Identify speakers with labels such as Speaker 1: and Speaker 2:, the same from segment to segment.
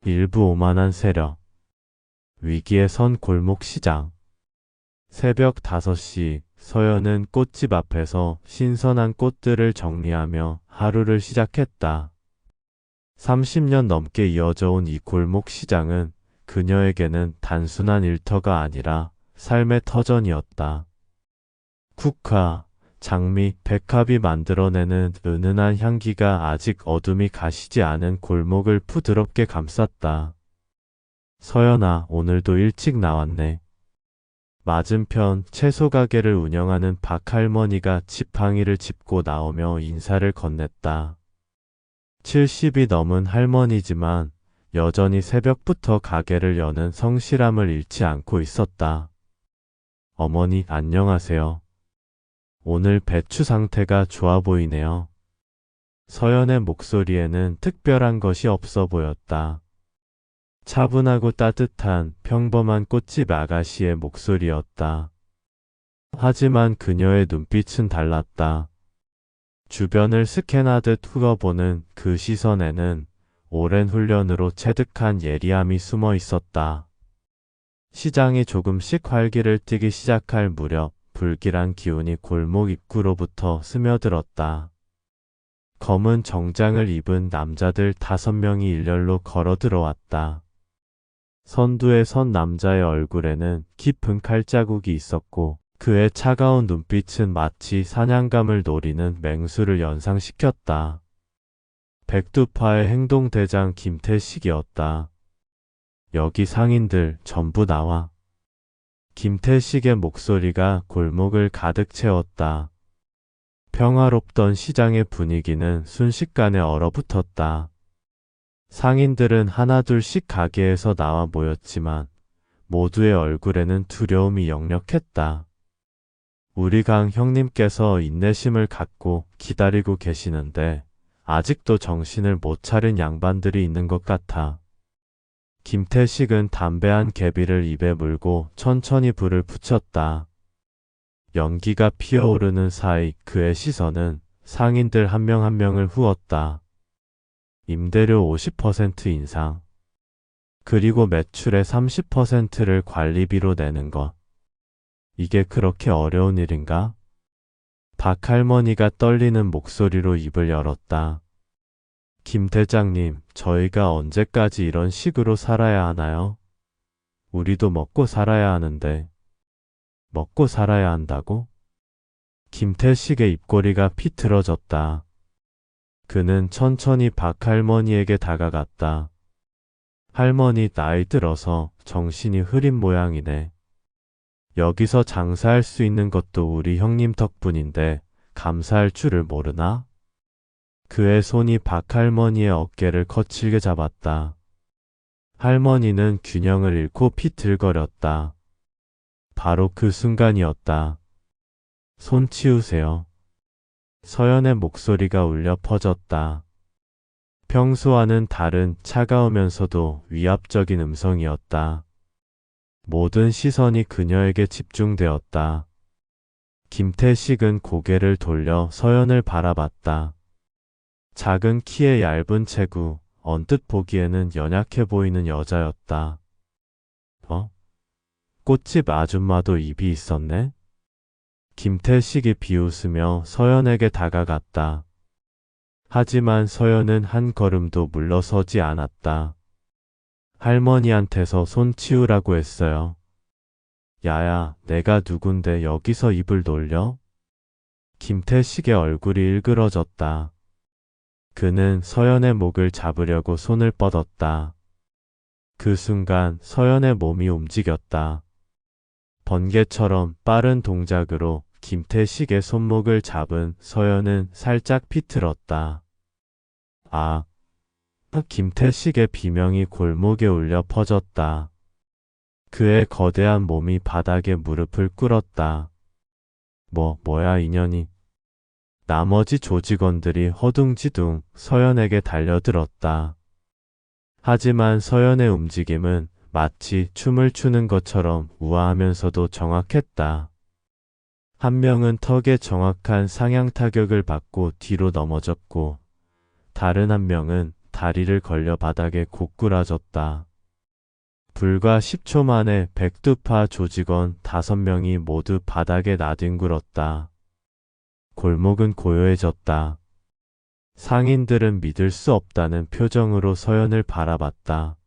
Speaker 1: 일부 오만한 세력. 위기에 선 골목 시장. 새벽 5시 서연은 꽃집 앞에서 신선한 꽃들을 정리하며 하루를 시작했다. 30년 넘게 이어져 온 이 골목 시장은 그녀에게는 단순한 일터가 아니라 삶의 터전이었다. 국화, 장미, 백합이 만들어내는 은은한 향기가 아직 어둠이 가시지 않은 골목을 부드럽게 감쌌다. 서연아, 오늘도 일찍 나왔네. 맞은편 채소 가게를 운영하는 박할머니가 지팡이를 짚고 나오며 인사를 건넸다. 70이 넘은 할머니지만 여전히 새벽부터 가게를 여는 성실함을 잃지 않고 있었다. 어머니, 안녕하세요. 오늘 배추 상태가 좋아 보이네요. 서연의 목소리에는 특별한 것이 없어 보였다. 차분하고 따뜻한 평범한 꽃집 아가씨의 목소리였다. 하지만 그녀의 눈빛은 달랐다. 주변을 스캔하듯 훑어보는 그 시선에는 오랜 훈련으로 체득한 예리함이 숨어 있었다. 시장이 조금씩 활기를 띠기 시작할 무렵 불길한 기운이 골목 입구로부터 스며들었다. 검은 정장을 입은 남자들 5명이 일렬로 걸어 들어왔다. 선두에 선 남자의 얼굴에는 깊은 칼자국이 있었고 그의 차가운 눈빛은 마치 사냥감을 노리는 맹수를 연상시켰다. 백두파의 행동대장 김태식이었다. 여기 상인들 전부 나와. 김태식의 목소리가 골목을 가득 채웠다. 평화롭던 시장의 분위기는 순식간에 얼어붙었다. 상인들은 하나둘씩 가게에서 나와 모였지만 모두의 얼굴에는 두려움이 역력했다. 우리 강 형님께서 인내심을 갖고 기다리고 계시는데 아직도 정신을 못 차린 양반들이 있는 것 같아. 김태식은 담배 한 개비를 입에 물고 천천히 불을 붙였다. 연기가 피어오르는 사이 그의 시선은 상인들 한 명 한 명을 후었다. 임대료 50% 인상. 그리고 매출의 30%를 관리비로 내는 것. 이게 그렇게 어려운 일인가? 박할머니가 떨리는 목소리로 입을 열었다. 김 대장님, 저희가 언제까지 이런 식으로 살아야 하나요? 우리도 먹고 살아야 하는데. 먹고 살아야 한다고? 김태식의 입꼬리가 비틀어졌다. 그는 천천히 박할머니에게 다가갔다. 할머니, 나이 들어서 정신이 흐린 모양이네. 여기서 장사할 수 있는 것도 우리 형님 덕분인데 감사할 줄을 모르나? 그의 손이 박할머니의 어깨를 거칠게 잡았다. 할머니는 균형을 잃고 비틀거렸다. 바로 그 순간이었다. 손 치우세요. 서연의 목소리가 울려 퍼졌다. 평소와는 다른 차가우면서도 위압적인 음성이었다. 모든 시선이 그녀에게 집중되었다. 김태식은 고개를 돌려 서연을 바라봤다. 작은 키에 얇은 체구, 언뜻 보기에는 연약해 보이는 여자였다. 꽃집 아줌마도 입이 있었네? 김태식이 비웃으며 서연에게 다가갔다. 하지만 서연은 한 걸음도 물러서지 않았다. 할머니한테서 손 치우라고 했어요. 야야, 내가 누군데 여기서 입을 놀려? 김태식의 얼굴이 일그러졌다. 그는 서연의 목을 잡으려고 손을 뻗었다. 그 순간 서연의 몸이 움직였다. 번개처럼 빠른 동작으로 김태식의 손목을 잡은 서연은 살짝 비틀었다. 아! 김태식의 비명이 골목에 울려 퍼졌다. 그의 거대한 몸이 바닥에 무릎을 꿇었다. 뭐야 이년이. 나머지 조직원들이 허둥지둥 서연에게 달려들었다. 하지만 서연의 움직임은 마치 춤을 추는 것처럼 우아하면서도 정확했다. 한 명은 턱에 정확한 상향 타격을 받고 뒤로 넘어졌고 다른 한 명은 다리를 걸려 바닥에 고꾸라졌다. 불과 10초 만에 백두파 조직원 5명이 모두 바닥에 나뒹굴었다. 골목은 고요해졌다. 상인들은 믿을 수 없다는 표정으로 서연을 바라봤다.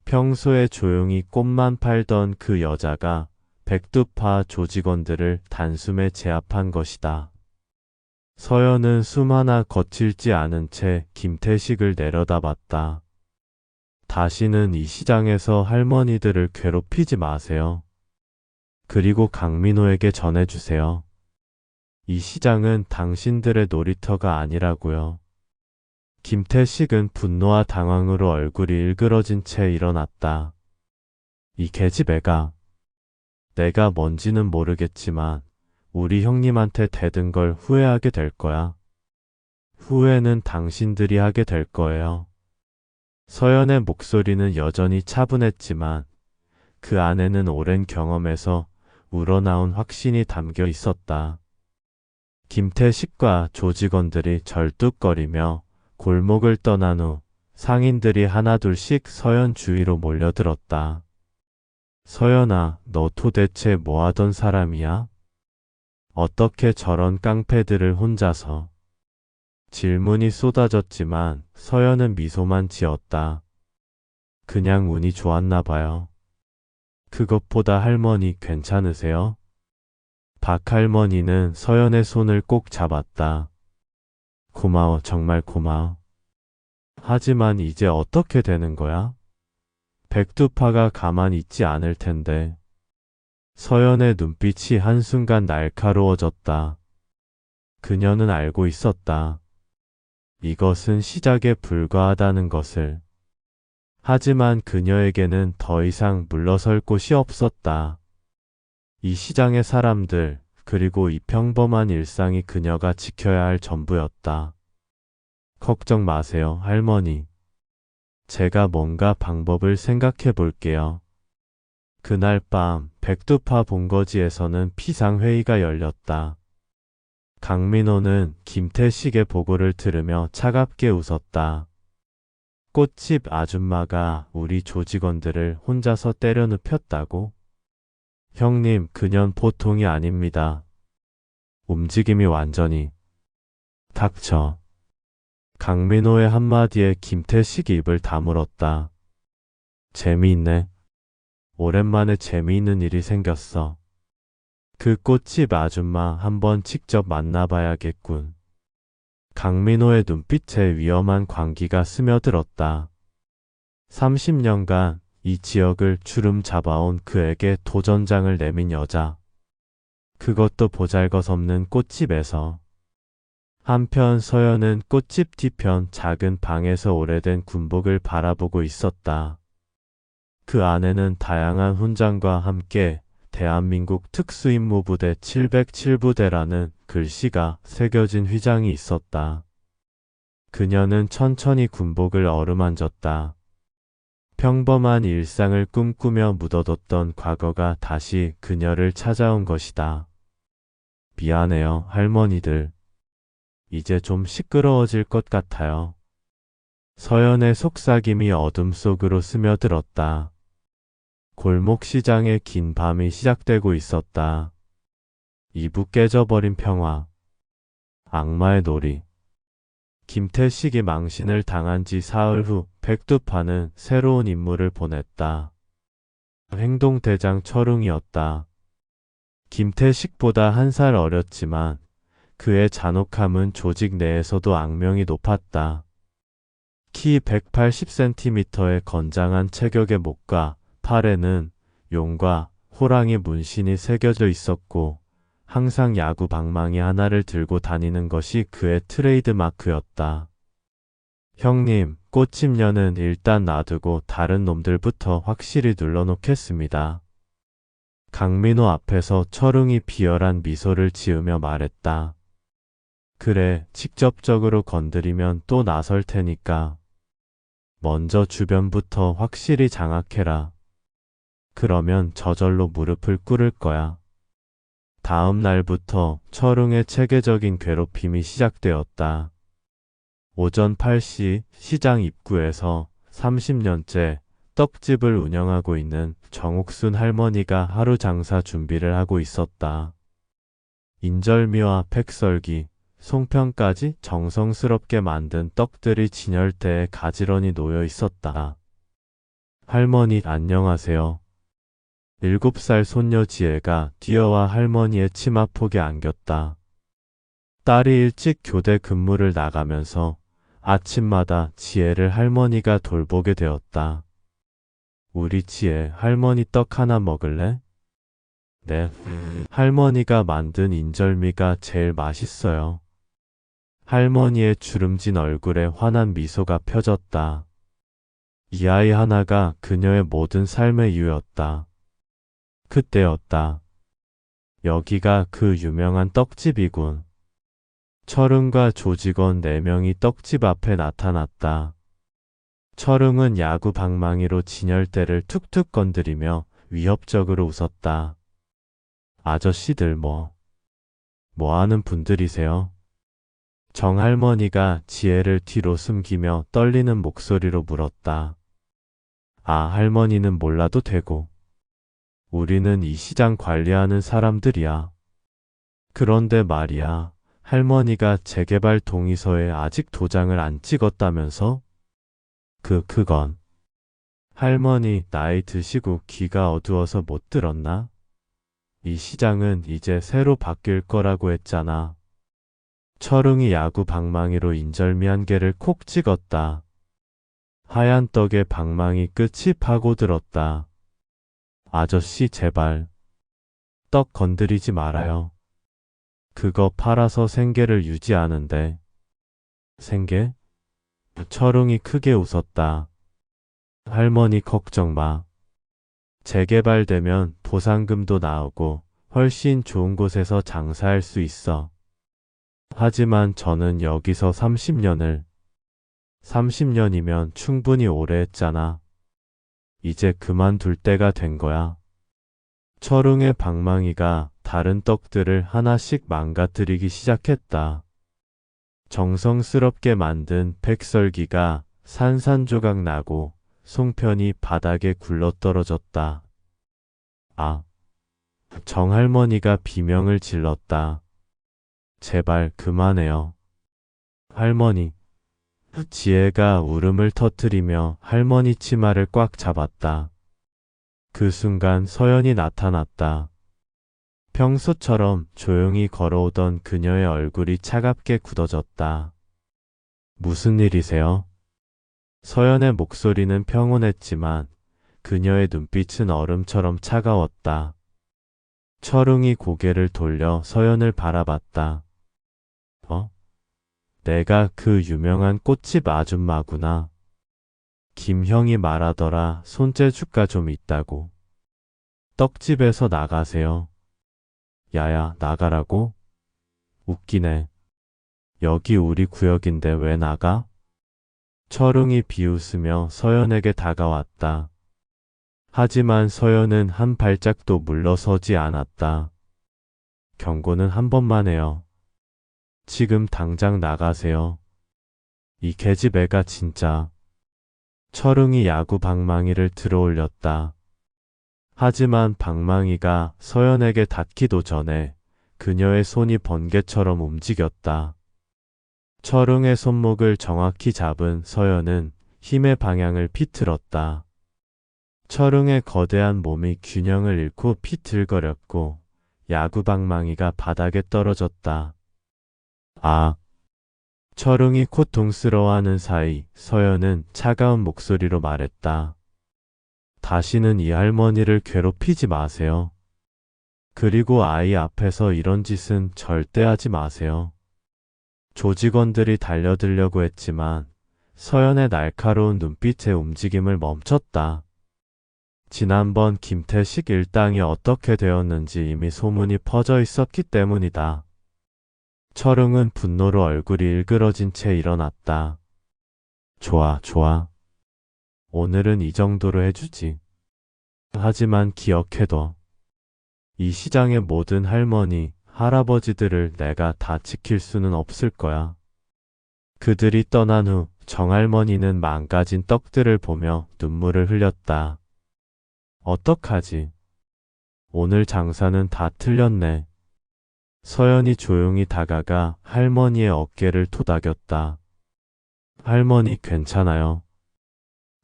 Speaker 1: 평소에 조용히 꽃만 팔던 그 여자가 백두파 조직원들을 단숨에 제압한 것이다. 서연은 숨 하나 거칠지 않은 채 김태식을 내려다봤다. 다시는 이 시장에서 할머니들을 괴롭히지 마세요. 그리고 강민호에게 전해주세요. 이 시장은 당신들의 놀이터가 아니라고요. 김태식은 분노와 당황으로 얼굴이 일그러진 채 일어났다. 이 계집애가 내가 뭔지는 모르겠지만 우리 형님한테 대든 걸 후회하게 될 거야. 후회는 당신들이 하게 될 거예요. 서연의 목소리는 여전히 차분했지만 그 안에는 오랜 경험에서 우러나온 확신이 담겨 있었다. 김태식과 조직원들이 절뚝거리며 골목을 떠난 후 상인들이 하나둘씩 서연 주위로 몰려들었다. 서연아, 너 도대체 뭐 하던 사람이야? 어떻게 저런 깡패들을 혼자서? 질문이 쏟아졌지만 서연은 미소만 지었다. 그냥 운이 좋았나 봐요. 그것보다 할머니 괜찮으세요? 박 할머니는 서연의 손을 꼭 잡았다. 고마워, 정말 고마워. 하지만 이제 어떻게 되는 거야? 백두파가 가만히 있지 않을 텐데. 서연의 눈빛이 한순간 날카로워졌다. 그녀는 알고 있었다. 이것은 시작에 불과하다는 것을. 하지만 그녀에게는 더 이상 물러설 곳이 없었다. 이 시장의 사람들, 그리고 이 평범한 일상이 그녀가 지켜야 할 전부였다. 걱정 마세요, 할머니. 제가 뭔가 방법을 생각해 볼게요. 그날 밤 백두파 본거지에서는 비상회의가 열렸다. 강민호는 김태식의 보고를 들으며 차갑게 웃었다. 꽃집 아줌마가 우리 조직원들을 혼자서 때려 눕혔다고? 형님, 그년 보통이 아닙니다. 움직임이 완전히. 닥쳐. 강민호의 한마디에 김태식이 입을 다물었다. 재미있네. 오랜만에 재미있는 일이 생겼어. 그 꽃집 아줌마 한번 직접 만나봐야겠군. 강민호의 눈빛에 위험한 광기가 스며들었다. 30년간 이 지역을 주름 잡아온 그에게 도전장을 내민 여자. 그것도 보잘것없는 꽃집에서. 한편 서연은 꽃집 뒤편 작은 방에서 오래된 군복을 바라보고 있었다. 그 안에는 다양한 훈장과 함께 대한민국 특수임무부대 707부대라는 글씨가 새겨진 휘장이 있었다. 그녀는 천천히 군복을 어루만졌다. 평범한 일상을 꿈꾸며 묻어뒀던 과거가 다시 그녀를 찾아온 것이다. 미안해요, 할머니들. 이제 좀 시끄러워질 것 같아요. 서연의 속삭임이 어둠 속으로 스며들었다. 골목 시장의 긴 밤이 시작되고 있었다. 이부 깨져버린 평화. 악마의 놀이. 김태식이 망신을 당한 지 사흘 후 백두파는 새로운 임무를 보냈다. 행동대장 철웅이었다. 김태식보다 1살 어렸지만 그의 잔혹함은 조직 내에서도 악명이 높았다. 키 180cm의 건장한 체격의 목과 팔에는 용과 호랑이 문신이 새겨져 있었고 항상 야구 방망이 하나를 들고 다니는 것이 그의 트레이드 마크였다. 형님, 꽃집녀는 일단 놔두고 다른 놈들부터 확실히 눌러놓겠습니다. 강민호 앞에서 철웅이 비열한 미소를 지으며 말했다. 그래, 직접적으로 건드리면 또 나설 테니까. 먼저 주변부터 확실히 장악해라. 그러면 저절로 무릎을 꿇을 거야. 다음 날부터 철웅의 체계적인 괴롭힘이 시작되었다. 오전 8시 시장 입구에서 30년째 떡집을 운영하고 있는 정옥순 할머니가 하루 장사 준비를 하고 있었다. 인절미와 팩썰기, 송편까지 정성스럽게 만든 떡들이 진열대에 가지런히 놓여 있었다. 할머니 안녕하세요. 7살 손녀 지혜가 뛰어와 할머니의 치마폭에 안겼다. 딸이 일찍 교대 근무를 나가면서 아침마다 지혜를 할머니가 돌보게 되었다. 우리 지혜 할머니 떡 하나 먹을래? 네. 할머니가 만든 인절미가 제일 맛있어요. 할머니의 주름진 얼굴에 환한 미소가 펴졌다. 이 아이 하나가 그녀의 모든 삶의 이유였다. 그때였다. 여기가 그 유명한 떡집이군. 철흥과 조직원 4명이 떡집 앞에 나타났다. 철흥은 야구 방망이로 진열대를 툭툭 건드리며 위협적으로 웃었다. 아저씨들 뭐 하는 분들이세요? 정할머니가 지혜를 뒤로 숨기며 떨리는 목소리로 물었다. 아, 할머니는 몰라도 되고. 우리는 이 시장 관리하는 사람들이야. 그런데 말이야, 할머니가 재개발 동의서에 아직 도장을 안 찍었다면서? 그건. 할머니 나이 드시고 귀가 어두워서 못 들었나? 이 시장은 이제 새로 바뀔 거라고 했잖아. 철웅이 야구 방망이로 인절미 한 개를 콕 찍었다. 하얀 떡에 방망이 끝이 파고들었다. 아저씨 제발. 떡 건드리지 말아요. 그거 팔아서 생계를 유지하는데. 생계? 철웅이 크게 웃었다. 할머니 걱정 마. 재개발되면 보상금도 나오고 훨씬 좋은 곳에서 장사할 수 있어. 하지만 저는 여기서 30년이면 충분히 오래 했잖아. 이제 그만둘 때가 된 거야. 철웅의 방망이가 다른 떡들을 하나씩 망가뜨리기 시작했다. 정성스럽게 만든 팩썰기가 산산조각 나고 송편이 바닥에 굴러떨어졌다. 아, 정할머니가 비명을 질렀다. 제발 그만해요. 할머니. 지혜가 울음을 터뜨리며 할머니 치마를 꽉 잡았다. 그 순간 서연이 나타났다. 평소처럼 조용히 걸어오던 그녀의 얼굴이 차갑게 굳어졌다. 무슨 일이세요? 서연의 목소리는 평온했지만 그녀의 눈빛은 얼음처럼 차가웠다. 철웅이 고개를 돌려 서연을 바라봤다. 내가 그 유명한 꽃집 아줌마구나. 김형이 말하더라. 손재주가 좀 있다고. 떡집에서 나가세요. 야야, 나가라고? 웃기네. 여기 우리 구역인데 왜 나가? 철웅이 비웃으며 서연에게 다가왔다. 하지만 서연은 한 발짝도 물러서지 않았다. 경고는 한 번만 해요. 지금 당장 나가세요. 이 계집 애가 진짜. 철웅이 야구 방망이를 들어올렸다. 하지만 방망이가 서연에게 닿기도 전에 그녀의 손이 번개처럼 움직였다. 철웅의 손목을 정확히 잡은 서연은 힘의 방향을 비틀었다. 철웅의 거대한 몸이 균형을 잃고 비틀거렸고 야구 방망이가 바닥에 떨어졌다. 아. 철웅이 고통스러워하는 사이 서연은 차가운 목소리로 말했다. 다시는 이 할머니를 괴롭히지 마세요. 그리고 아이 앞에서 이런 짓은 절대 하지 마세요. 조직원들이 달려들려고 했지만 서연의 날카로운 눈빛의 움직임을 멈췄다. 지난번 김태식 일당이 어떻게 되었는지 이미 소문이 퍼져 있었기 때문이다. 철웅은 분노로 얼굴이 일그러진 채 일어났다. 좋아. 오늘은 이 정도로 해주지. 하지만 기억해둬. 이 시장의 모든 할머니, 할아버지들을 내가 다 지킬 수는 없을 거야. 그들이 떠난 후 정할머니는 망가진 떡들을 보며 눈물을 흘렸다. 어떡하지? 오늘 장사는 다 틀렸네. 서연이 조용히 다가가 할머니의 어깨를 토닥였다. 할머니 괜찮아요.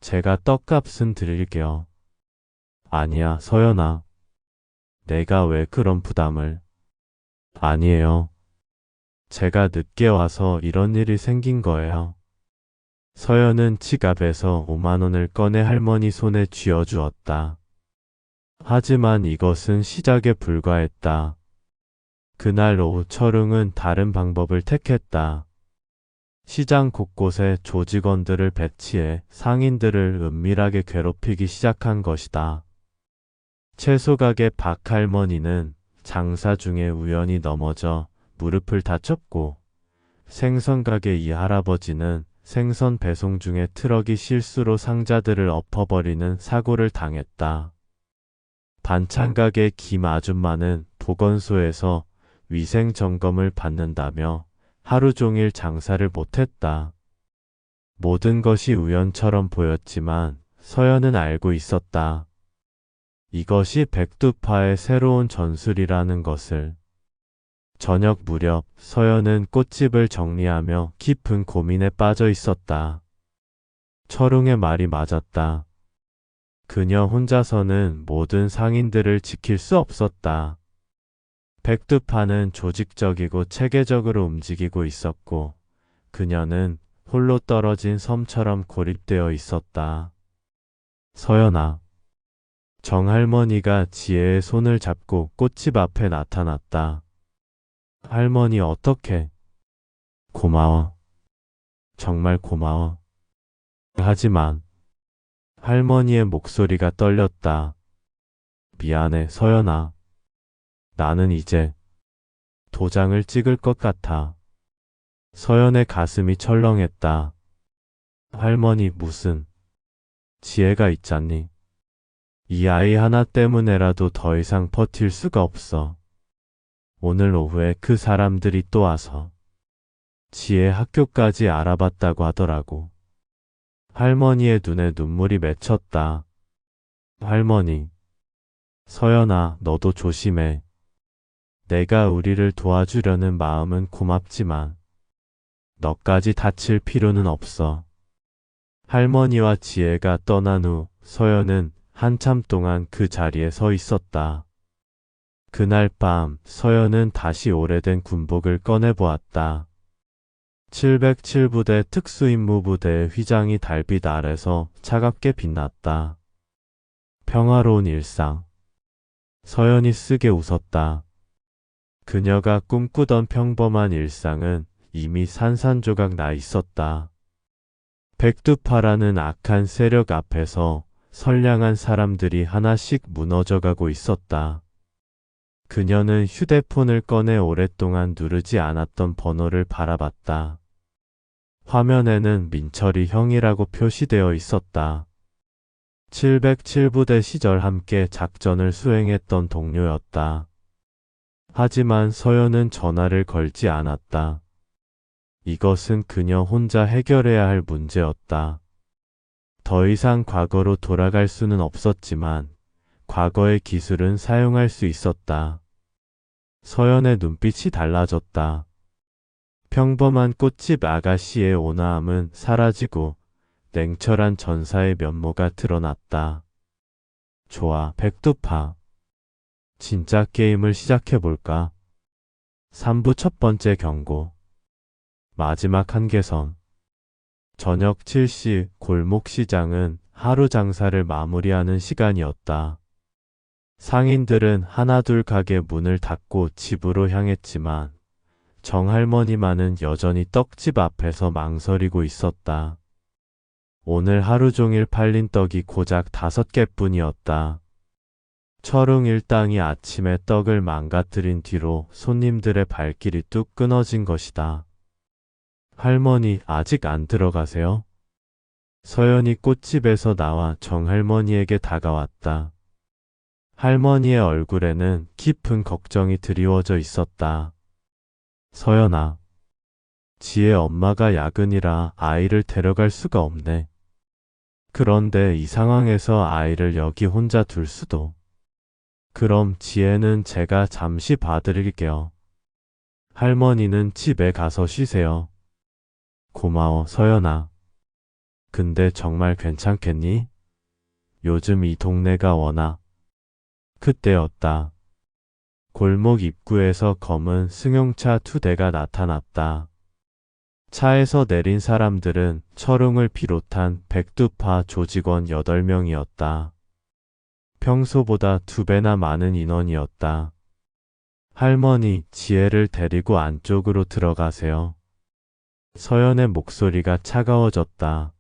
Speaker 1: 제가 떡값은 드릴게요. 아니야, 서연아. 내가 왜 그런 부담을. 아니에요. 제가 늦게 와서 이런 일이 생긴 거예요. 서연은 지갑에서 5만 원을 꺼내 할머니 손에 쥐어주었다. 하지만 이것은 시작에 불과했다. 그날 오후 철웅은 다른 방법을 택했다. 시장 곳곳에 조직원들을 배치해 상인들을 은밀하게 괴롭히기 시작한 것이다. 채소가게 박할머니는 장사 중에 우연히 넘어져 무릎을 다쳤고, 생선가게 이 할아버지는 생선 배송 중에 트럭이 실수로 상자들을 엎어버리는 사고를 당했다. 반찬가게 김 아줌마는 보건소에서 위생 점검을 받는다며 하루 종일 장사를 못했다. 모든 것이 우연처럼 보였지만 서연은 알고 있었다. 이것이 백두파의 새로운 전술이라는 것을. 저녁 무렵 서연은 꽃집을 정리하며 깊은 고민에 빠져 있었다. 철웅의 말이 맞았다. 그녀 혼자서는 모든 상인들을 지킬 수 없었다. 백두파는 조직적이고 체계적으로 움직이고 있었고, 그녀는 홀로 떨어진 섬처럼 고립되어 있었다. 서연아. 정할머니가 지혜의 손을 잡고 꽃집 앞에 나타났다. 할머니 어떡해? 고마워. 정말 고마워. 하지만 할머니의 목소리가 떨렸다. 미안해, 서연아. 나는 이제 도장을 찍을 것 같아. 서연의 가슴이 철렁했다. 할머니 무슨 지혜가 있잖니. 이 아이 하나 때문에라도 더 이상 버틸 수가 없어. 오늘 오후에 그 사람들이 또 와서 지혜 학교까지 알아봤다고 하더라고. 할머니의 눈에 눈물이 맺혔다. 할머니. 서연아, 너도 조심해. 내가 우리를 도와주려는 마음은 고맙지만 너까지 다칠 필요는 없어. 할머니와 지혜가 떠난 후 서연은 한참 동안 그 자리에 서 있었다. 그날 밤 서연은 다시 오래된 군복을 꺼내보았다. 707부대 특수임무부대의 휘장이 달빛 아래서 차갑게 빛났다. 평화로운 일상. 서연이 쓰게 웃었다. 그녀가 꿈꾸던 평범한 일상은 이미 산산조각 나 있었다. 백두파라는 악한 세력 앞에서 선량한 사람들이 하나씩 무너져가고 있었다. 그녀는 휴대폰을 꺼내 오랫동안 누르지 않았던 번호를 바라봤다. 화면에는 민철이 형이라고 표시되어 있었다. 707부대 시절 함께 작전을 수행했던 동료였다. 하지만 서연은 전화를 걸지 않았다. 이것은 그녀 혼자 해결해야 할 문제였다. 더 이상 과거로 돌아갈 수는 없었지만 과거의 기술은 사용할 수 있었다. 서연의 눈빛이 달라졌다. 평범한 꽃집 아가씨의 온화함은 사라지고 냉철한 전사의 면모가 드러났다. 좋아, 백두파. 진짜 게임을 시작해볼까? 3부 첫 번째 경고. 마지막 한계선. 저녁 7시 골목시장은 하루 장사를 마무리하는 시간이었다. 상인들은 하나둘 가게 문을 닫고 집으로 향했지만 정할머니만은 여전히 떡집 앞에서 망설이고 있었다. 오늘 하루 종일 팔린 떡이 고작 5개뿐이었다. 철웅 일당이 아침에 떡을 망가뜨린 뒤로 손님들의 발길이 뚝 끊어진 것이다. 할머니 아직 안 들어가세요? 서연이 꽃집에서 나와 정할머니에게 다가왔다. 할머니의 얼굴에는 깊은 걱정이 드리워져 있었다. 서연아. 지혜 엄마가 야근이라 아이를 데려갈 수가 없네. 그런데 이 상황에서 아이를 여기 혼자 둘 수도. 그럼 지혜는 제가 잠시 봐드릴게요. 할머니는 집에 가서 쉬세요. 고마워, 서연아. 근데 정말 괜찮겠니? 요즘 이 동네가 워낙. 그때였다. 골목 입구에서 검은 승용차 2대가 나타났다. 차에서 내린 사람들은 철웅을 비롯한 백두파 조직원 8명이었다. 평소보다 2배나 많은 인원이었다. 할머니, 지혜를 데리고 안쪽으로 들어가세요. 서연의 목소리가 차가워졌다.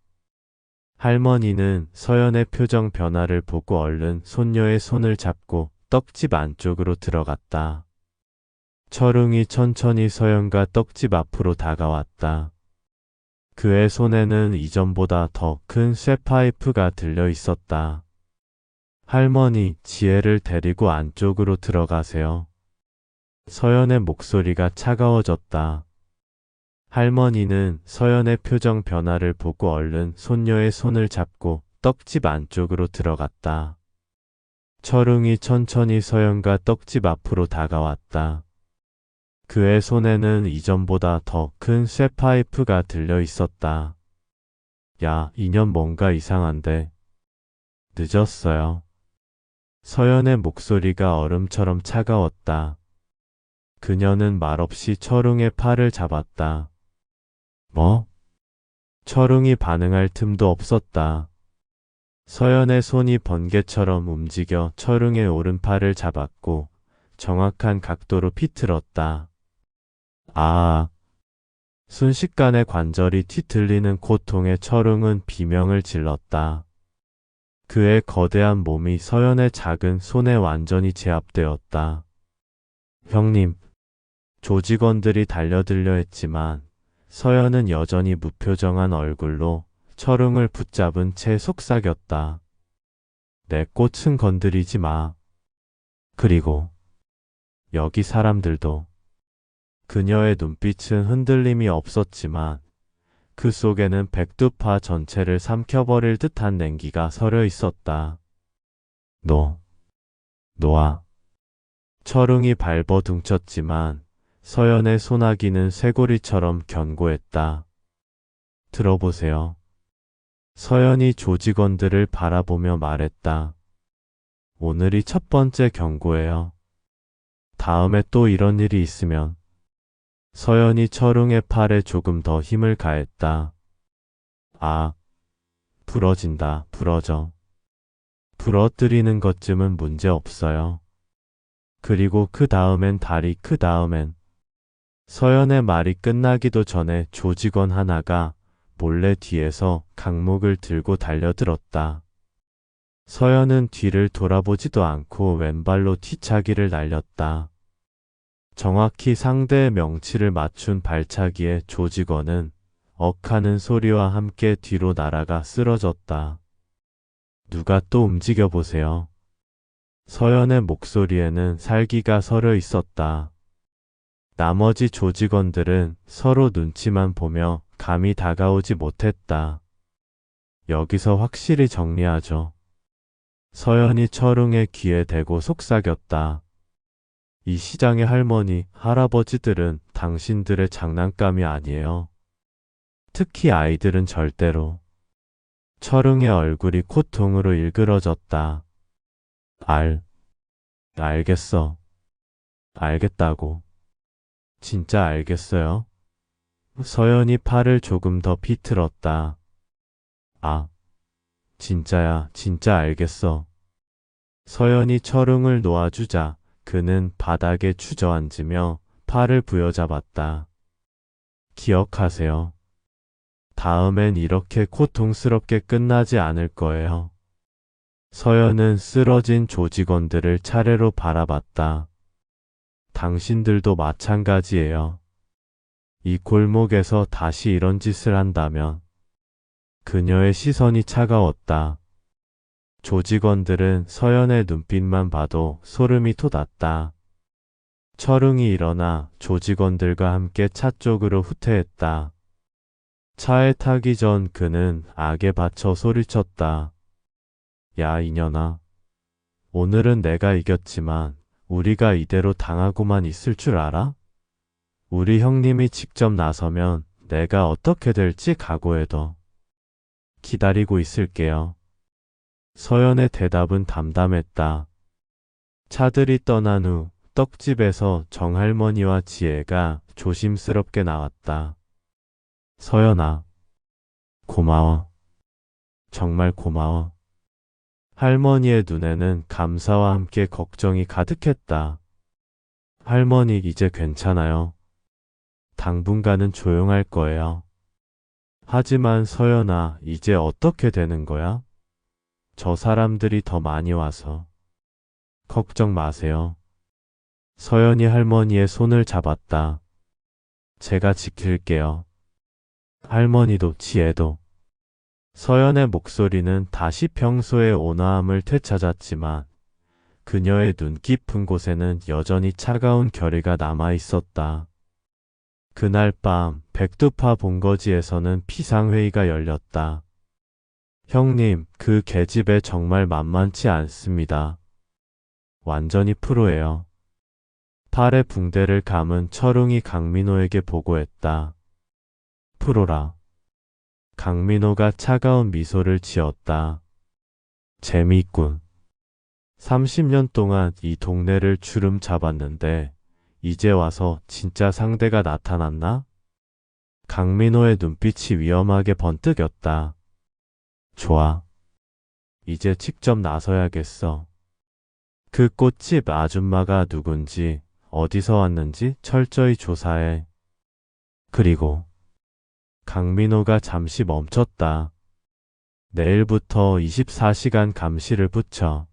Speaker 1: 할머니는 서연의 표정 변화를 보고 얼른 손녀의 손을 잡고 떡집 안쪽으로 들어갔다. 철웅이 천천히 서연과 떡집 앞으로 다가왔다. 그의 손에는 이전보다 더 큰 쇠파이프가 들려 있었다. 할머니, 지혜를 데리고 안쪽으로 들어가세요. 서연의 목소리가 차가워졌다. 할머니는 서연의 표정 변화를 보고 얼른 손녀의 손을 잡고 떡집 안쪽으로 들어갔다. 철웅이 천천히 서연과 떡집 앞으로 다가왔다. 그의 손에는 이전보다 더 큰 쇠파이프가 들려 있었다. 야, 이년 뭔가 이상한데. 늦었어요. 서연의 목소리가 얼음처럼 차가웠다. 그녀는 말없이 철웅의 팔을 잡았다. 뭐? 철웅이 반응할 틈도 없었다. 서연의 손이 번개처럼 움직여 철웅의 오른팔을 잡았고 정확한 각도로 비틀었다. 아! 순식간에 관절이 뒤틀리는 고통에 철웅은 비명을 질렀다. 그의 거대한 몸이 서연의 작은 손에 완전히 제압되었다. 형님, 조직원들이 달려들려 했지만 서연은 여전히 무표정한 얼굴로 철웅을 붙잡은 채 속삭였다. 내 꽃은 건드리지 마. 그리고 여기 사람들도. 그녀의 눈빛은 흔들림이 없었지만 그 속에는 백두파 전체를 삼켜버릴 듯한 냉기가 서려 있었다. 놓아. 철웅이 발버둥쳤지만 서연의 소나기는 쇠고리처럼 견고했다. 들어보세요. 서연이 조직원들을 바라보며 말했다. 오늘이 첫 번째 경고예요. 다음에 또 이런 일이 있으면. 서연이 철웅의 팔에 조금 더 힘을 가했다. 아, 부러진다, 부러져. 부러뜨리는 것쯤은 문제 없어요. 그리고 그 다음엔 다리, 그 다음엔. 서연의 말이 끝나기도 전에 조직원 하나가 몰래 뒤에서 강목을 들고 달려들었다. 서연은 뒤를 돌아보지도 않고 왼발로 뒤차기를 날렸다. 정확히 상대의 명치를 맞춘 발차기에 조직원은 억하는 소리와 함께 뒤로 날아가 쓰러졌다. 누가 또 움직여 보세요. 서연의 목소리에는 살기가 서려 있었다. 나머지 조직원들은 서로 눈치만 보며 감히 다가오지 못했다. 여기서 확실히 정리하죠. 서연이 철웅의 귀에 대고 속삭였다. 이 시장의 할머니, 할아버지들은 당신들의 장난감이 아니에요. 특히 아이들은 절대로. 철웅의 얼굴이 고통으로 일그러졌다. 알겠어. 알겠다고. 진짜 알겠어요? 서연이 팔을 조금 더 비틀었다. 아, 진짜야, 진짜 알겠어. 서연이 철웅을 놓아주자 그는 바닥에 주저앉으며 팔을 부여잡았다. 기억하세요. 다음엔 이렇게 고통스럽게 끝나지 않을 거예요. 서연은 쓰러진 조직원들을 차례로 바라봤다. 당신들도 마찬가지예요. 이 골목에서 다시 이런 짓을 한다면. 그녀의 시선이 차가웠다. 조직원들은 서연의 눈빛만 봐도 소름이 돋았다. 철웅이 일어나 조직원들과 함께 차 쪽으로 후퇴했다. 차에 타기 전 그는 악에 받쳐 소리쳤다. 야, 이년아. 오늘은 내가 이겼지만 우리가 이대로 당하고만 있을 줄 알아? 우리 형님이 직접 나서면 내가 어떻게 될지 각오해둬. 기다리고 있을게요. 서연의 대답은 담담했다. 차들이 떠난 후 떡집에서 정할머니와 지혜가 조심스럽게 나왔다. 서연아, 고마워. 정말 고마워. 할머니의 눈에는 감사와 함께 걱정이 가득했다. 할머니, 이제 괜찮아요. 당분간은 조용할 거예요. 하지만 서연아, 이제 어떻게 되는 거야? 저 사람들이 더 많이 와서. 걱정 마세요. 서연이 할머니의 손을 잡았다. 제가 지킬게요. 할머니도 지혜도. 서연의 목소리는 다시 평소의 온화함을 되찾았지만 그녀의 눈 깊은 곳에는 여전히 차가운 결의가 남아 있었다. 그날 밤 백두파 본거지에서는 비상회의가 열렸다. 형님, 그 계집애 정말 만만치 않습니다. 완전히 프로예요. 팔에 붕대를 감은 철웅이 강민호에게 보고했다. 프로라. 강민호가 차가운 미소를 지었다. 재미있군. 30년 동안 이 동네를 주름 잡았는데 이제 와서 진짜 상대가 나타났나? 강민호의 눈빛이 위험하게 번뜩였다. 좋아. 이제 직접 나서야겠어. 그 꽃집 아줌마가 누군지, 어디서 왔는지 철저히 조사해. 그리고 강민호가 잠시 멈췄다. 내일부터 24시간 감시를 붙여.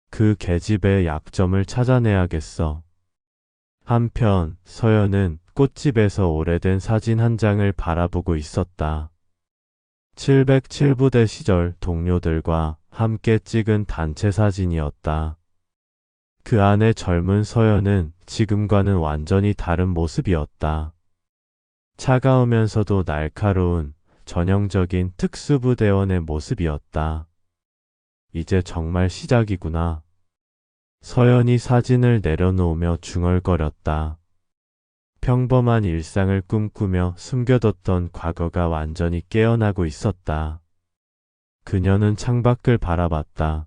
Speaker 1: 그 계집의 약점을 찾아내야겠어. 한편 서연은 꽃집에서 오래된 사진 한 장을 바라보고 있었다. 707부대 시절 동료들과 함께 찍은 단체 사진이었다. 그 안에 젊은 서연은 지금과는 완전히 다른 모습이었다. 차가우면서도 날카로운 전형적인 특수부대원의 모습이었다. 이제 정말 시작이구나. 서연이 사진을 내려놓으며 중얼거렸다. 평범한 일상을 꿈꾸며 숨겨뒀던 과거가 완전히 깨어나고 있었다. 그녀는 창밖을 바라봤다.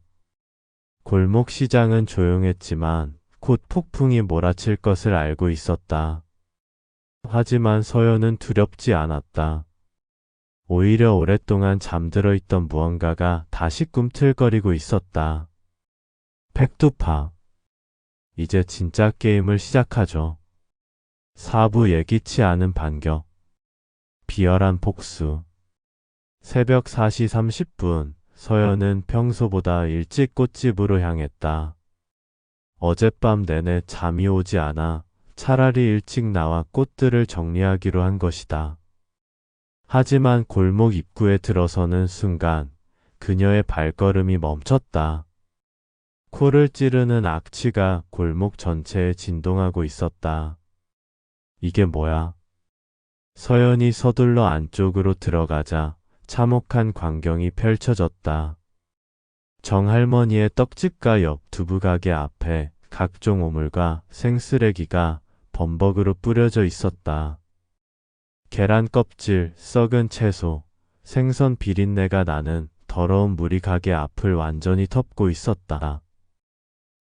Speaker 1: 골목 시장은 조용했지만 곧 폭풍이 몰아칠 것을 알고 있었다. 하지만 서연은 두렵지 않았다. 오히려 오랫동안 잠들어 있던 무언가가 다시 꿈틀거리고 있었다. 백두파. 이제 진짜 게임을 시작하죠. 사부 예기치 않은 반격. 비열한 복수. 새벽 4시 30분, 서연은 평소보다 일찍 꽃집으로 향했다. 어젯밤 내내 잠이 오지 않아 차라리 일찍 나와 꽃들을 정리하기로 한 것이다. 하지만 골목 입구에 들어서는 순간 그녀의 발걸음이 멈췄다. 코를 찌르는 악취가 골목 전체에 진동하고 있었다. 이게 뭐야? 서연이 서둘러 안쪽으로 들어가자 참혹한 광경이 펼쳐졌다. 정할머니의 떡집과 옆 두부가게 앞에 각종 오물과 생쓰레기가 범벅으로 뿌려져 있었다. 계란 껍질, 썩은 채소, 생선 비린내가 나는 더러운 물이 가게 앞을 완전히 덮고 있었다.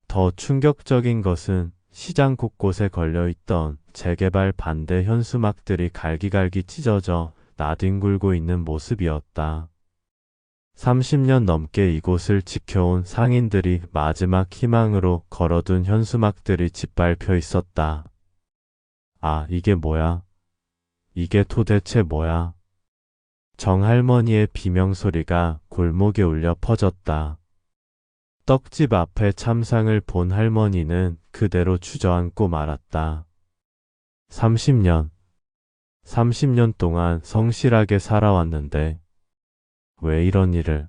Speaker 1: 더 충격적인 것은 시장 곳곳에 걸려있던 재개발 반대 현수막들이 갈기갈기 찢어져 나뒹굴고 있는 모습이었다. 30년 넘게 이곳을 지켜온 상인들이 마지막 희망으로 걸어둔 현수막들이 짓밟혀 있었다. 아, 이게 뭐야? 이게 도대체 뭐야? 정할머니의 비명소리가 골목에 울려 퍼졌다. 떡집 앞에 참상을 본 할머니는 그대로 주저앉고 말았다. 30년 동안 성실하게 살아왔는데 왜 이런 일을?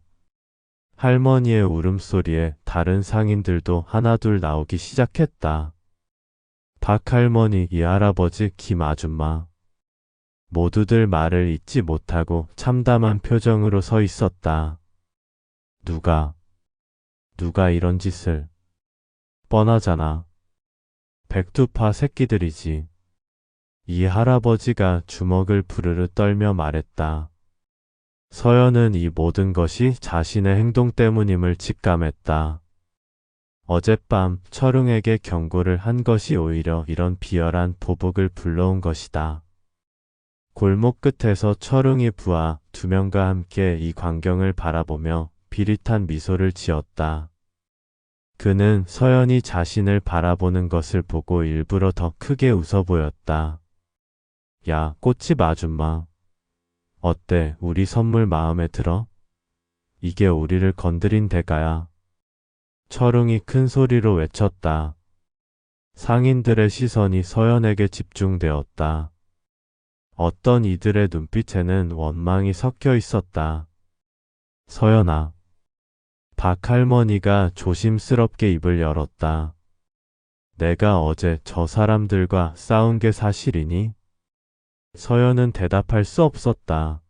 Speaker 1: 할머니의 울음소리에 다른 상인들도 하나둘 나오기 시작했다. 박할머니, 이 할아버지, 김 아줌마. 모두들 말을 잇지 못하고 참담한 표정으로 서 있었다. 누가 이런 짓을. 뻔하잖아. 백두파 새끼들이지. 이 할아버지가 주먹을 부르르 떨며 말했다. 서연은 이 모든 것이 자신의 행동 때문임을 직감했다. 어젯밤 철웅에게 경고를 한 것이 오히려 이런 비열한 보복을 불러온 것이다. 골목 끝에서 철웅이 부하 2명과 함께 이 광경을 바라보며 비릿한 미소를 지었다. 그는 서연이 자신을 바라보는 것을 보고 일부러 더 크게 웃어 보였다. 야, 꽃집 아줌마. 어때, 우리 선물 마음에 들어? 이게 우리를 건드린 대가야. 철웅이 큰 소리로 외쳤다. 상인들의 시선이 서연에게 집중되었다. 어떤 이들의 눈빛에는 원망이 섞여 있었다. 서연아. 박할머니가 조심스럽게 입을 열었다. 내가 어제 저 사람들과 싸운 게 사실이니? 서연은 대답할 수 없었다.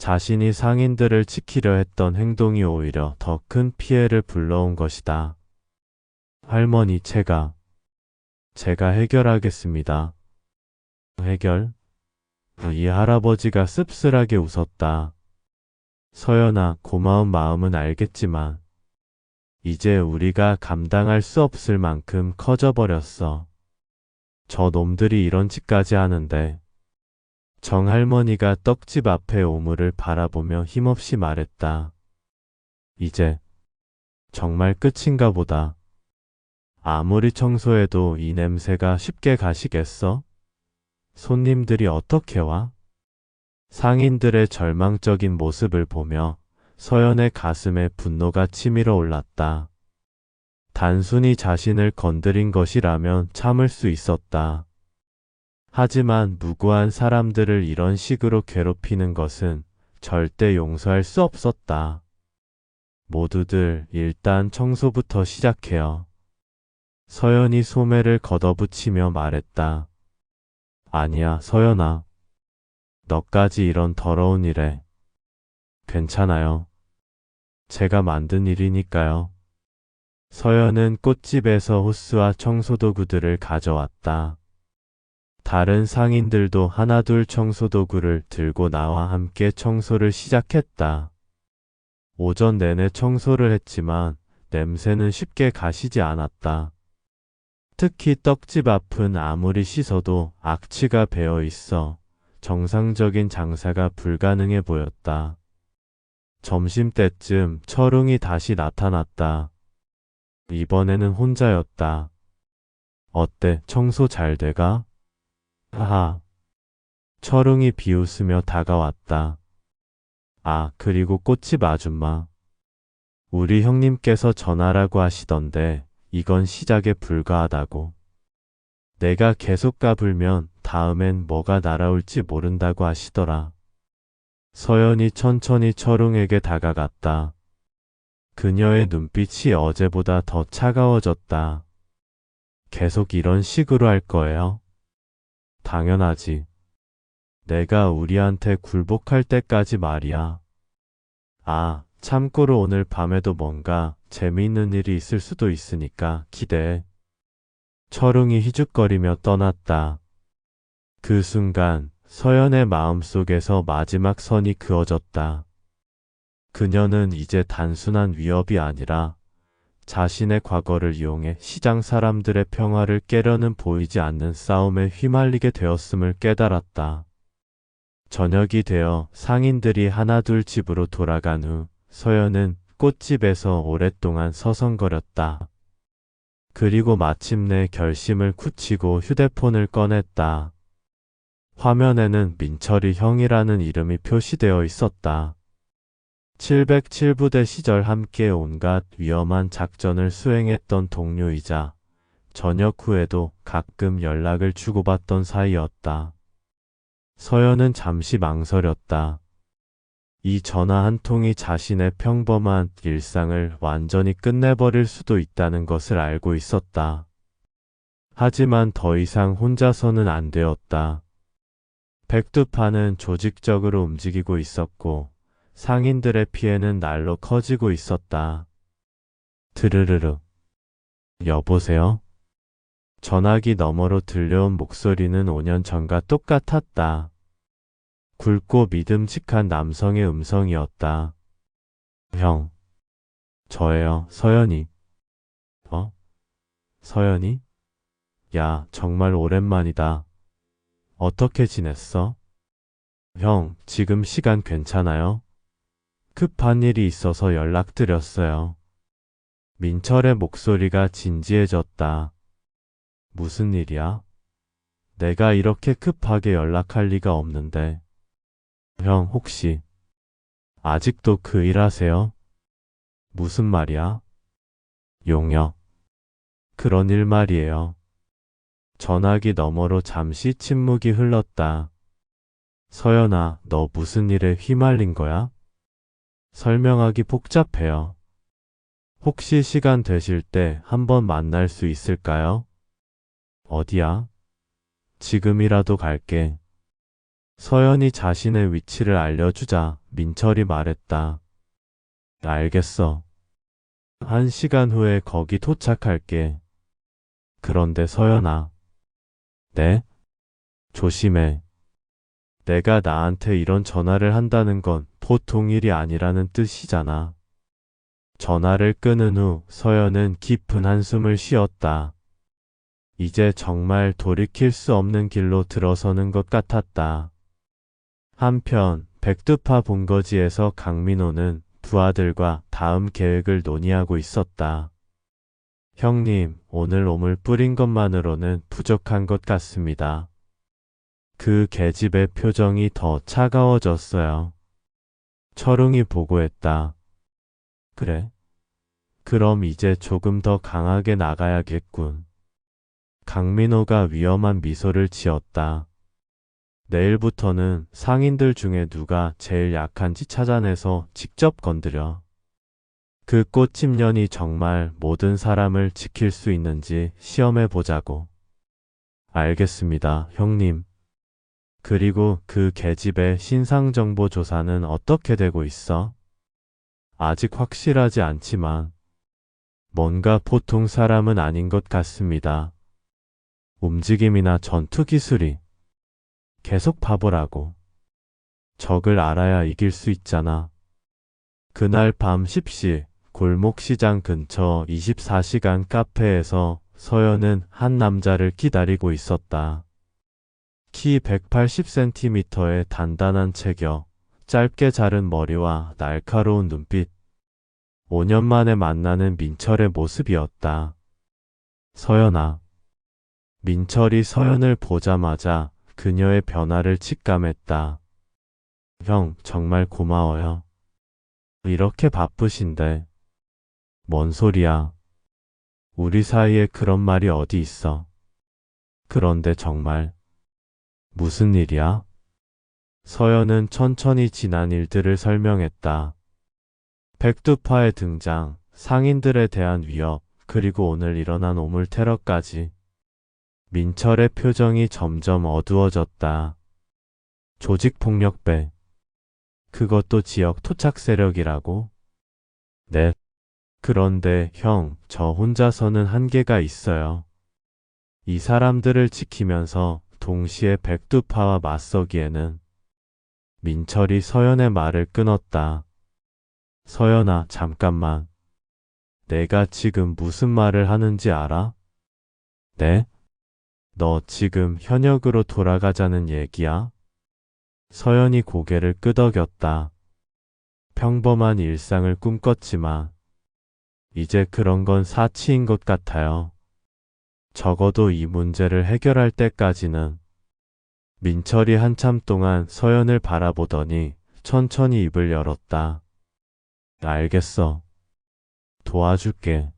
Speaker 1: 자신이 상인들을 지키려 했던 행동이 오히려 더 큰 피해를 불러온 것이다. 할머니, 제가 해결하겠습니다. 해결? 이 할아버지가 씁쓸하게 웃었다. 서연아, 고마운 마음은 알겠지만 이제 우리가 감당할 수 없을 만큼 커져버렸어. 저 놈들이 이런 짓까지 하는데. 정할머니가 떡집 앞의 오물을 바라보며 힘없이 말했다. 이제 정말 끝인가 보다. 아무리 청소해도 이 냄새가 쉽게 가시겠어? 손님들이 어떻게 와? 상인들의 절망적인 모습을 보며 서연의 가슴에 분노가 치밀어 올랐다. 단순히 자신을 건드린 것이라면 참을 수 있었다. 하지만 무고한 사람들을 이런 식으로 괴롭히는 것은 절대 용서할 수 없었다. 모두들 일단 청소부터 시작해요. 서연이 소매를 걷어붙이며 말했다. 아니야, 서연아. 너까지 이런 더러운 일에. 괜찮아요. 제가 만든 일이니까요. 서연은 꽃집에서 호스와 청소도구들을 가져왔다. 다른 상인들도 하나둘 청소도구를 들고 나와 함께 청소를 시작했다. 오전 내내 청소를 했지만 냄새는 쉽게 가시지 않았다. 특히 떡집 앞은 아무리 씻어도 악취가 배어 있어 정상적인 장사가 불가능해 보였다. 점심때쯤 철웅이 다시 나타났다. 이번에는 혼자였다. 어때, 청소 잘 돼가? 하하. 철웅이 비웃으며 다가왔다. 아, 그리고 꽃집 아줌마. 우리 형님께서 전화라고 하시던데 이건 시작에 불과하다고. 내가 계속 까불면 다음엔 뭐가 날아올지 모른다고 하시더라. 서연이 천천히 철웅에게 다가갔다. 그녀의 눈빛이 어제보다 더 차가워졌다. 계속 이런 식으로 할 거예요? 당연하지. 내가 우리한테 굴복할 때까지 말이야. 아, 참고로 오늘 밤에도 뭔가 재미있는 일이 있을 수도 있으니까 기대해. 철웅이 희죽거리며 떠났다. 그 순간 서연의 마음속에서 마지막 선이 그어졌다. 그녀는 이제 단순한 위협이 아니라 자신의 과거를 이용해 시장 사람들의 평화를 깨려는 보이지 않는 싸움에 휘말리게 되었음을 깨달았다. 저녁이 되어 상인들이 하나둘 집으로 돌아간 후 서연은 꽃집에서 오랫동안 서성거렸다. 그리고 마침내 결심을 굳히고 휴대폰을 꺼냈다. 화면에는 민철이 형이라는 이름이 표시되어 있었다. 707부대 시절 함께 온갖 위험한 작전을 수행했던 동료이자 저녁 후에도 가끔 연락을 주고받던 사이였다. 서연은 잠시 망설였다. 이 전화 한 통이 자신의 평범한 일상을 완전히 끝내버릴 수도 있다는 것을 알고 있었다. 하지만 더 이상 혼자서는 안 되었다. 백두파는 조직적으로 움직이고 있었고 상인들의 피해는 날로 커지고 있었다. 드르르르. 여보세요? 전화기 너머로 들려온 목소리는 5년 전과 똑같았다. 굵고 믿음직한 남성의 음성이었다. 형, 저예요, 서연이. 어? 서연이? 야, 정말 오랜만이다. 어떻게 지냈어? 형, 지금 시간 괜찮아요? 급한 일이 있어서 연락드렸어요. 민철의 목소리가 진지해졌다. 무슨 일이야? 내가 이렇게 급하게 연락할 리가 없는데. 형, 혹시 아직도 그 일 하세요? 무슨 말이야? 용역. 그런 일 말이에요. 전화기 너머로 잠시 침묵이 흘렀다. 서연아, 너 무슨 일에 휘말린 거야? 설명하기 복잡해요. 혹시 시간 되실 때 한번 만날 수 있을까요? 어디야? 지금이라도 갈게. 서연이 자신의 위치를 알려주자 민철이 말했다. 알겠어. 1시간 후에 거기 도착할게. 그런데 서연아. 네? 조심해. 내가 나한테 이런 전화를 한다는 건 보통 일이 아니라는 뜻이잖아. 전화를 끊은 후 서연은 깊은 한숨을 쉬었다. 이제 정말 돌이킬 수 없는 길로 들어서는 것 같았다. 한편 백두파 본거지에서 강민호는 부하들과 다음 계획을 논의하고 있었다. 형님, 오늘 오물 뿌린 것만으로는 부족한 것 같습니다. 그 계집의 표정이 더 차가워졌어요. 철웅이 보고했다. 그래? 그럼 이제 조금 더 강하게 나가야겠군. 강민호가 위험한 미소를 지었다. 내일부터는 상인들 중에 누가 제일 약한지 찾아내서 직접 건드려. 그 꽃집년이 정말 모든 사람을 지킬 수 있는지 시험해 보자고. 알겠습니다, 형님. 그리고 그 계집의 신상정보 조사는 어떻게 되고 있어? 아직 확실하지 않지만 뭔가 보통 사람은 아닌 것 같습니다. 움직임이나 전투 기술이 계속 봐보라고. 적을 알아야 이길 수 있잖아. 그날 밤 10시 골목시장 근처 24시간 카페에서 서연은 한 남자를 기다리고 있었다. 키 180cm의 단단한 체격, 짧게 자른 머리와 날카로운 눈빛. 5년 만에 만나는 민철의 모습이었다. 서연아. 민철이 서연을 보자마자 그녀의 변화를 직감했다. 형, 정말 고마워요. 이렇게 바쁘신데. 뭔 소리야. 우리 사이에 그런 말이 어디 있어. 그런데 정말. 무슨 일이야? 서연은 천천히 지난 일들을 설명했다. 백두파의 등장, 상인들에 대한 위협, 그리고 오늘 일어난 오물 테러까지. 민철의 표정이 점점 어두워졌다. 조직폭력배. 그것도 지역 토착 세력이라고? 네. 그런데 형, 저 혼자서는 한계가 있어요. 이 사람들을 지키면서 동시에 백두파와 맞서기에는. 민철이 서연의 말을 끊었다. 서연아, 잠깐만. 내가 지금 무슨 말을 하는지 알아? 네? 너 지금 현역으로 돌아가자는 얘기야? 서연이 고개를 끄덕였다. 평범한 일상을 꿈꿨지만 이제 그런 건 사치인 것 같아요. 적어도 이 문제를 해결할 때까지는. 민철이 한참 동안 서연을 바라보더니 천천히 입을 열었다. 알겠어. 도와줄게.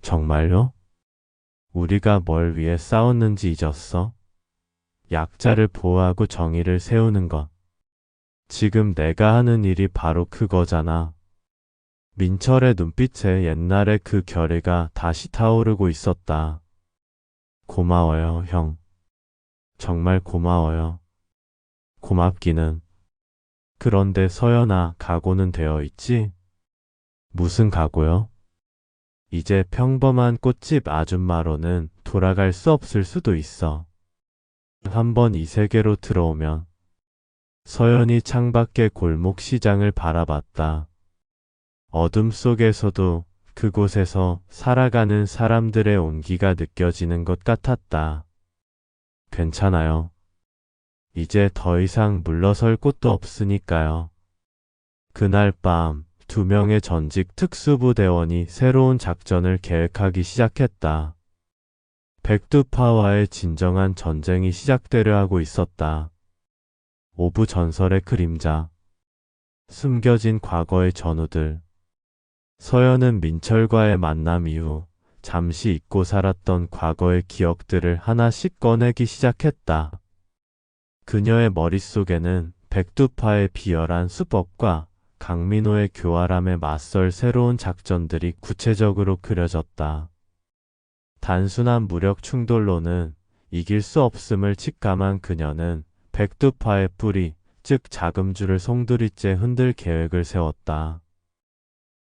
Speaker 1: 정말요? 우리가 뭘 위해 싸웠는지 잊었어? 약자를 보호하고 정의를 세우는 것. 지금 내가 하는 일이 바로 그거잖아. 민철의 눈빛에 옛날의 그 결의가 다시 타오르고 있었다. 고마워요, 형. 정말 고마워요. 고맙기는. 그런데 서연아, 각오는 되어 있지? 무슨 각오요? 이제 평범한 꽃집 아줌마로는 돌아갈 수 없을 수도 있어. 한번 이 세계로 들어오면. 서연이 창밖의 골목 시장을 바라봤다. 어둠 속에서도 그곳에서 살아가는 사람들의 온기가 느껴지는 것 같았다. 괜찮아요. 이제 더 이상 물러설 곳도 없으니까요. 그날 밤, 2명의 전직 특수부대원이 새로운 작전을 계획하기 시작했다. 백두파와의 진정한 전쟁이 시작되려 하고 있었다. 오부 전설의 그림자. 숨겨진 과거의 전우들. 서연은 민철과의 만남 이후 잠시 잊고 살았던 과거의 기억들을 하나씩 꺼내기 시작했다. 그녀의 머릿속에는 백두파의 비열한 수법과 강민호의 교활함에 맞설 새로운 작전들이 구체적으로 그려졌다. 단순한 무력 충돌로는 이길 수 없음을 직감한 그녀는 백두파의 뿌리, 즉 자금주를 송두리째 흔들 계획을 세웠다.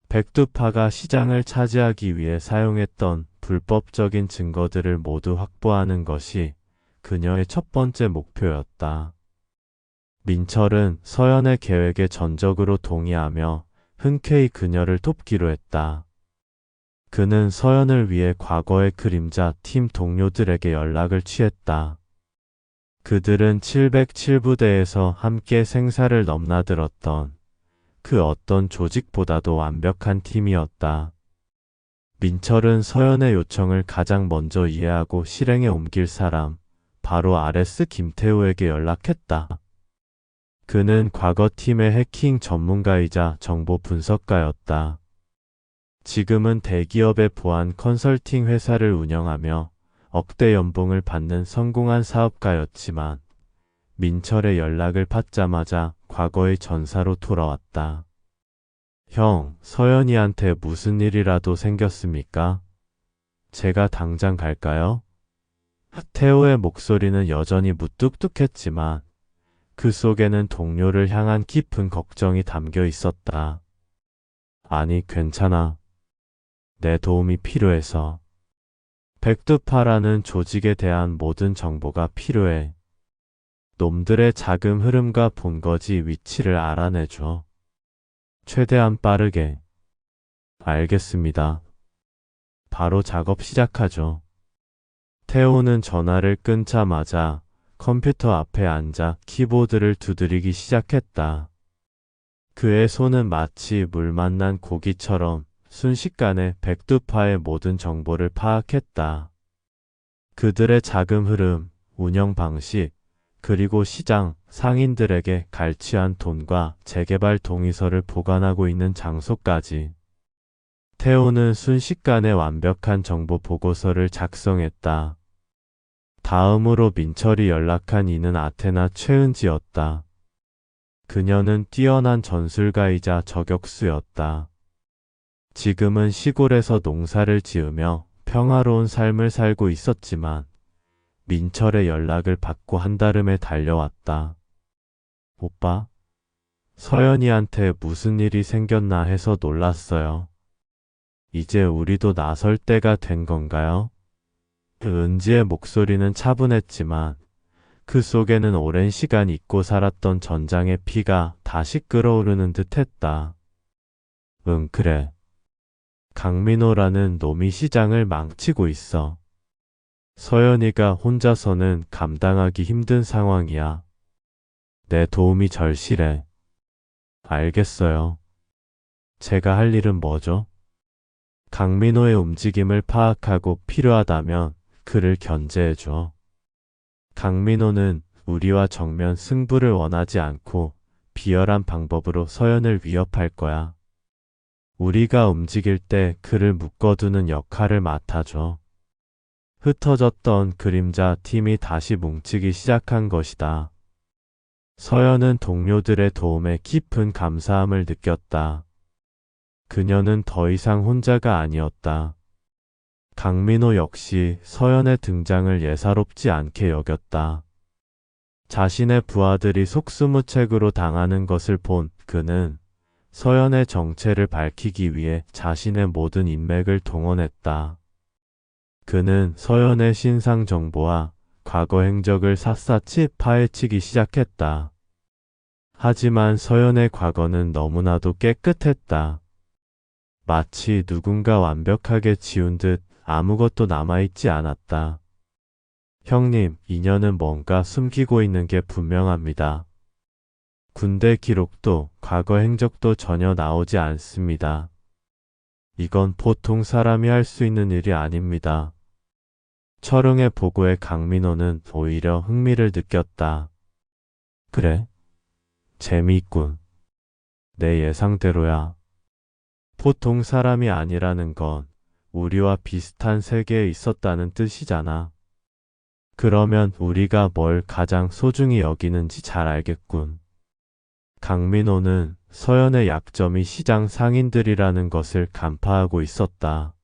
Speaker 1: 백두파가 시장을 차지하기 위해 사용했던 불법적인 증거들을 모두 확보하는 것이 그녀의 첫 번째 목표였다. 민철은 서연의 계획에 전적으로 동의하며 흔쾌히 그녀를 돕기로 했다. 그는 서연을 위해 과거의 그림자 팀 동료들에게 연락을 취했다. 그들은 707부대에서 함께 생사를 넘나들었던 그 어떤 조직보다도 완벽한 팀이었다. 민철은 서연의 요청을 가장 먼저 이해하고 실행에 옮길 사람, 바로 RS 김태우에게 연락했다. 그는 과거 팀의 해킹 전문가이자 정보 분석가였다. 지금은 대기업의 보안 컨설팅 회사를 운영하며 억대 연봉을 받는 성공한 사업가였지만 민철의 연락을 받자마자 과거의 전사로 돌아왔다. 형, 서연이한테 무슨 일이라도 생겼습니까? 제가 당장 갈까요? 태호의 목소리는 여전히 무뚝뚝했지만 그 속에는 동료를 향한 깊은 걱정이 담겨 있었다. 아니, 괜찮아. 내 도움이 필요해서. 백두파라는 조직에 대한 모든 정보가 필요해. 놈들의 자금 흐름과 본거지 위치를 알아내줘. 최대한 빠르게. 알겠습니다. 바로 작업 시작하죠. 태호는 전화를 끊자마자 컴퓨터 앞에 앉아 키보드를 두드리기 시작했다. 그의 손은 마치 물 만난 고기처럼 순식간에 백두파의 모든 정보를 파악했다. 그들의 자금 흐름, 운영 방식, 그리고 시장, 상인들에게 갈취한 돈과 재개발 동의서를 보관하고 있는 장소까지. 태호는 순식간에 완벽한 정보 보고서를 작성했다. 다음으로 민철이 연락한 이는 아테나 최은지였다. 그녀는 뛰어난 전술가이자 저격수였다. 지금은 시골에서 농사를 지으며 평화로운 삶을 살고 있었지만 민철의 연락을 받고 한달음에 달려왔다. 오빠, 서연이한테 무슨 일이 생겼나 해서 놀랐어요. 이제 우리도 나설 때가 된 건가요? 은지의 목소리는 차분했지만 그 속에는 오랜 시간 잊고 살았던 전장의 피가 다시 끓어오르는 듯했다. 응, 그래. 강민호라는 놈이 시장을 망치고 있어. 서연이가 혼자서는 감당하기 힘든 상황이야. 내 도움이 절실해. 알겠어요. 제가 할 일은 뭐죠? 강민호의 움직임을 파악하고 필요하다면 그를 견제해줘. 강민호는 우리와 정면 승부를 원하지 않고 비열한 방법으로 서연을 위협할 거야. 우리가 움직일 때 그를 묶어두는 역할을 맡아줘. 흩어졌던 그림자 팀이 다시 뭉치기 시작한 것이다. 서연은 동료들의 도움에 깊은 감사함을 느꼈다. 그녀는 더 이상 혼자가 아니었다. 강민호 역시 서연의 등장을 예사롭지 않게 여겼다. 자신의 부하들이 속수무책으로 당하는 것을 본 그는 서연의 정체를 밝히기 위해 자신의 모든 인맥을 동원했다. 그는 서연의 신상 정보와 과거 행적을 샅샅이 파헤치기 시작했다. 하지만 서연의 과거는 너무나도 깨끗했다. 마치 누군가 완벽하게 지운 듯 아무것도 남아있지 않았다. 형님, 이녀는 뭔가 숨기고 있는 게 분명합니다. 군대 기록도 과거 행적도 전혀 나오지 않습니다. 이건 보통 사람이 할 수 있는 일이 아닙니다. 철흥의 보고에 강민호는 오히려 흥미를 느꼈다. 그래? 재미있군. 내 예상대로야. 보통 사람이 아니라는 건 우리와 비슷한 세계에 있었다는 뜻이잖아. 그러면 우리가 뭘 가장 소중히 여기는지 잘 알겠군. 강민호는 서연의 약점이 시장 상인들이라는 것을 간파하고 있었다.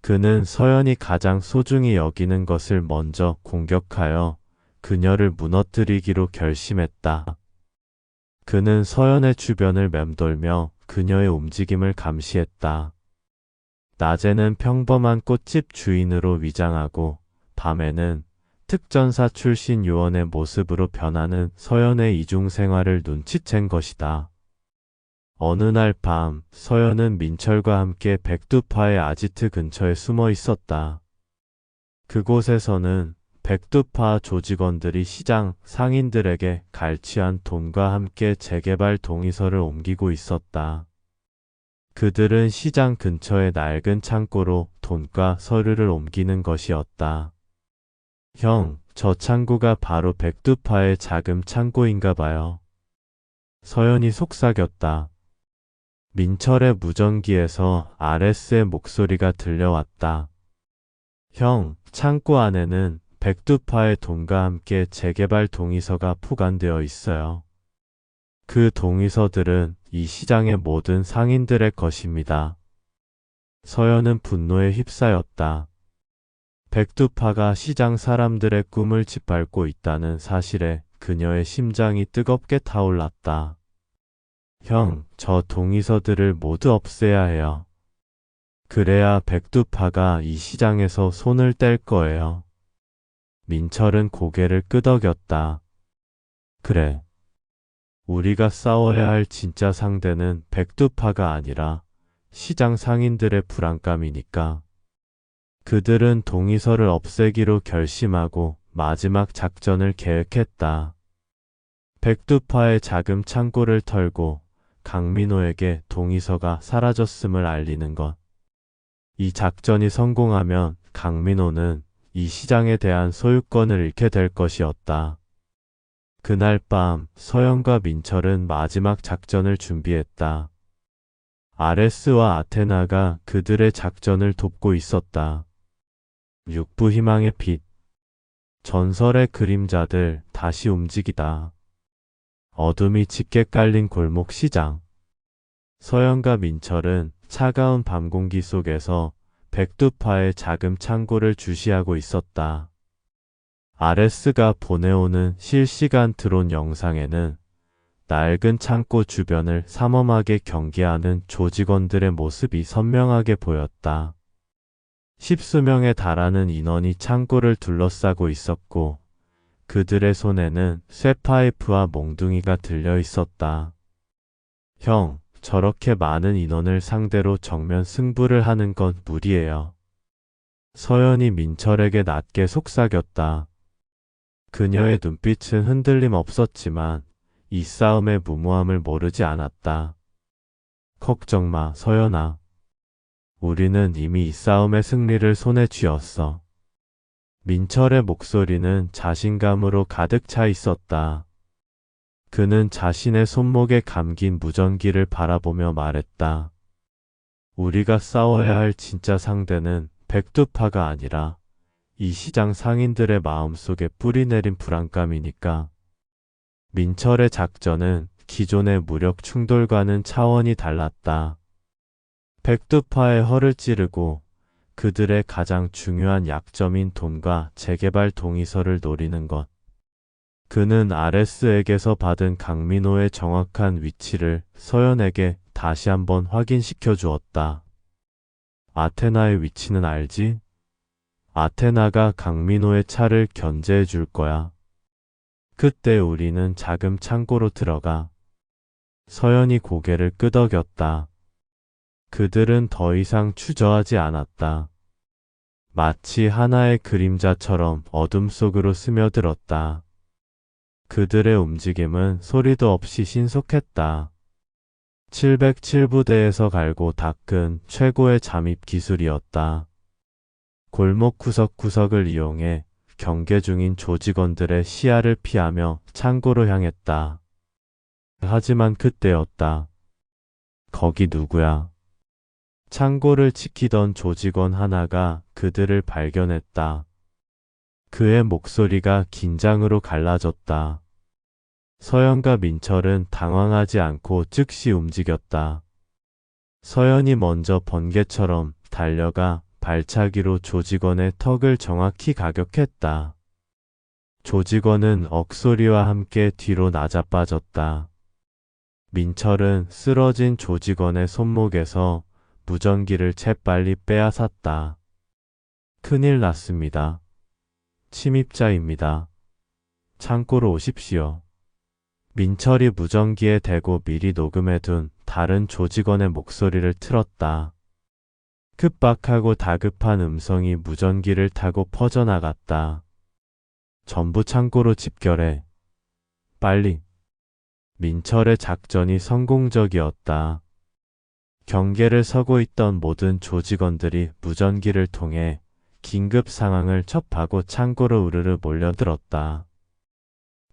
Speaker 1: 그는 서연이 가장 소중히 여기는 것을 먼저 공격하여 그녀를 무너뜨리기로 결심했다. 그는 서연의 주변을 맴돌며 그녀의 움직임을 감시했다. 낮에는 평범한 꽃집 주인으로 위장하고 밤에는 특전사 출신 요원의 모습으로 변하는 서연의 이중 생활을 눈치챈 것이다. 어느 날 밤 서연은 민철과 함께 백두파의 아지트 근처에 숨어 있었다. 그곳에서는 백두파 조직원들이 시장 상인들에게 갈취한 돈과 함께 재개발 동의서를 옮기고 있었다. 그들은 시장 근처의 낡은 창고로 돈과 서류를 옮기는 것이었다. 형, 저 창고가 바로 백두파의 자금 창고인가 봐요. 서연이 속삭였다. 민철의 무전기에서 RS의 목소리가 들려왔다. 형, 창고 안에는 백두파의 돈과 함께 재개발 동의서가 포관되어 있어요. 그 동의서들은 이 시장의 모든 상인들의 것입니다. 서연은 분노에 휩싸였다. 백두파가 시장 사람들의 꿈을 짓밟고 있다는 사실에 그녀의 심장이 뜨겁게 타올랐다. 형, 저 동의서들을 모두 없애야 해요. 그래야 백두파가 이 시장에서 손을 뗄 거예요. 민철은 고개를 끄덕였다. 그래. 우리가 싸워야 할 진짜 상대는 백두파가 아니라 시장 상인들의 불안감이니까. 그들은 동의서를 없애기로 결심하고 마지막 작전을 계획했다. 백두파의 자금 창고를 털고 강민호에게 동의서가 사라졌음을 알리는 것. 이 작전이 성공하면 강민호는 이 시장에 대한 소유권을 잃게 될 것이었다. 그날 밤 서연과 민철은 마지막 작전을 준비했다. 아레스와 아테나가 그들의 작전을 돕고 있었다. 육부 희망의 빛. 전설의 그림자들 다시 움직이다. 어둠이 짙게 깔린 골목 시장. 서연과 민철은 차가운 밤 공기 속에서 백두파의 자금 창고를 주시하고 있었다. 아레스가 보내오는 실시간 드론 영상에는 낡은 창고 주변을 삼엄하게 경계하는 조직원들의 모습이 선명하게 보였다. 십수명에 달하는 인원이 창고를 둘러싸고 있었고 그들의 손에는 쇠파이프와 몽둥이가 들려 있었다. 형, 저렇게 많은 인원을 상대로 정면 승부를 하는 건 무리예요. 서연이 민철에게 낮게 속삭였다. 그녀의 눈빛은 흔들림 없었지만 이 싸움의 무모함을 모르지 않았다. 걱정 마, 서연아. 우리는 이미 이 싸움의 승리를 손에 쥐었어. 민철의 목소리는 자신감으로 가득 차 있었다. 그는 자신의 손목에 감긴 무전기를 바라보며 말했다. 우리가 싸워야 할 진짜 상대는 백두파가 아니라 이 시장 상인들의 마음속에 뿌리내린 불안감이니까. 민철의 작전은 기존의 무력 충돌과는 차원이 달랐다. 백두파의 허를 찌르고 그들의 가장 중요한 약점인 돈과 재개발 동의서를 노리는 것. 그는 아레스에게서 받은 강민호의 정확한 위치를 서연에게 다시 한번 확인시켜 주었다. 아테나의 위치는 알지? 아테나가 강민호의 차를 견제해 줄 거야. 그때 우리는 자금 창고로 들어가. 서연이 고개를 끄덕였다. 그들은 더 이상 주저하지 않았다. 마치 하나의 그림자처럼 어둠 속으로 스며들었다. 그들의 움직임은 소리도 없이 신속했다. 707부대에서 갈고 닦은 최고의 잠입 기술이었다. 골목 구석구석을 이용해 경계 중인 조직원들의 시야를 피하며 창고로 향했다. 하지만 그때였다. 거기 누구야? 창고를 지키던 조직원 하나가 그들을 발견했다. 그의 목소리가 긴장으로 갈라졌다. 서연과 민철은 당황하지 않고 즉시 움직였다. 서연이 먼저 번개처럼 달려가 발차기로 조직원의 턱을 정확히 가격했다. 조직원은 억소리와 함께 뒤로 나자빠졌다. 민철은 쓰러진 조직원의 손목에서 무전기를 재빨리 빼앗았다. 큰일 났습니다. 침입자입니다. 창고로 오십시오. 민철이 무전기에 대고 미리 녹음해둔 다른 조직원의 목소리를 틀었다. 급박하고 다급한 음성이 무전기를 타고 퍼져나갔다. 전부 창고로 집결해. 빨리. 민철의 작전이 성공적이었다. 경계를 서고 있던 모든 조직원들이 무전기를 통해 긴급 상황을 접하고 창고로 우르르 몰려들었다.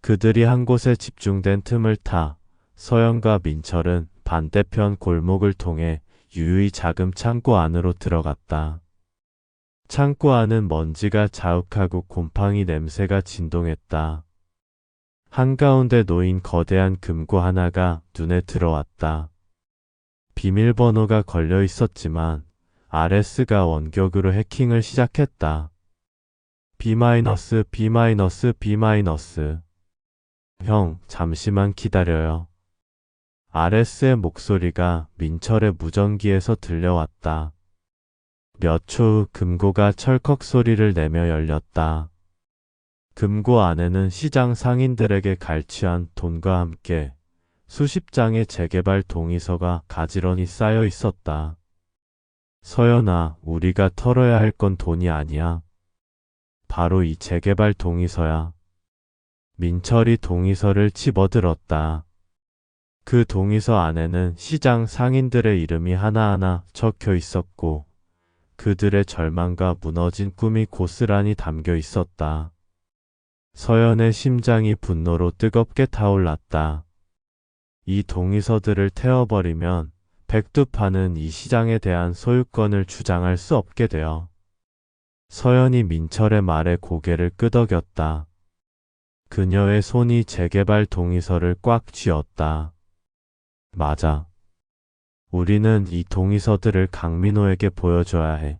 Speaker 1: 그들이 한 곳에 집중된 틈을 타 서연과 민철은 반대편 골목을 통해 유유히 자금 창고 안으로 들어갔다. 창고 안은 먼지가 자욱하고 곰팡이 냄새가 진동했다. 한가운데 놓인 거대한 금고 하나가 눈에 들어왔다. 비밀번호가 걸려 있었지만 아레스가 원격으로 해킹을 시작했다. B-, B-, B-. 형, 잠시만 기다려요. 아레스의 목소리가 민철의 무전기에서 들려왔다. 몇 초 후 금고가 철컥 소리를 내며 열렸다. 금고 안에는 시장 상인들에게 갈취한 돈과 함께 수십 장의 재개발 동의서가 가지런히 쌓여 있었다. 서연아, 우리가 털어야 할 건 돈이 아니야. 바로 이 재개발 동의서야. 민철이 동의서를 집어들었다. 그 동의서 안에는 시장 상인들의 이름이 하나하나 적혀 있었고 그들의 절망과 무너진 꿈이 고스란히 담겨 있었다. 서연의 심장이 분노로 뜨겁게 타올랐다. 이 동의서들을 태워버리면 백두파는 이 시장에 대한 소유권을 주장할 수 없게 되어. 서연이 민철의 말에 고개를 끄덕였다. 그녀의 손이 재개발 동의서를 꽉 쥐었다. 맞아. 우리는 이 동의서들을 강민호에게 보여줘야 해.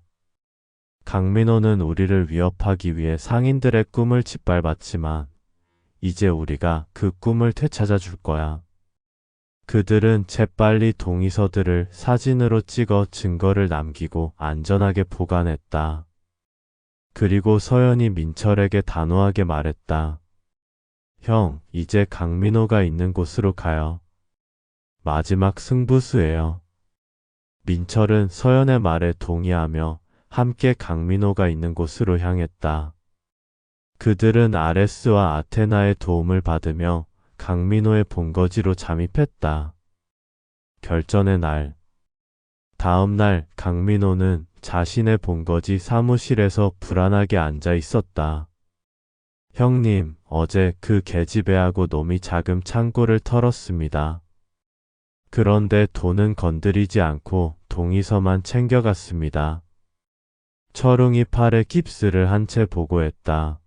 Speaker 1: 강민호는 우리를 위협하기 위해 상인들의 꿈을 짓밟았지만 이제 우리가 그 꿈을 되찾아 줄 거야. 그들은 재빨리 동의서들을 사진으로 찍어 증거를 남기고 안전하게 보관했다. 그리고 서연이 민철에게 단호하게 말했다. 형, 이제 강민호가 있는 곳으로 가요. 마지막 승부수예요. 민철은 서연의 말에 동의하며 함께 강민호가 있는 곳으로 향했다. 그들은 아레스와 아테나의 도움을 받으며 강민호의 본거지로 잠입했다. 결전의 날. 다음 날 강민호는 자신의 본거지 사무실에서 불안하게 앉아 있었다. 형님, 어제 그 계집애하고 놈이 자금 창고를 털었습니다. 그런데 돈은 건드리지 않고 동의서만 챙겨갔습니다. 철웅이 팔에 깁스를 한 채 보고했다.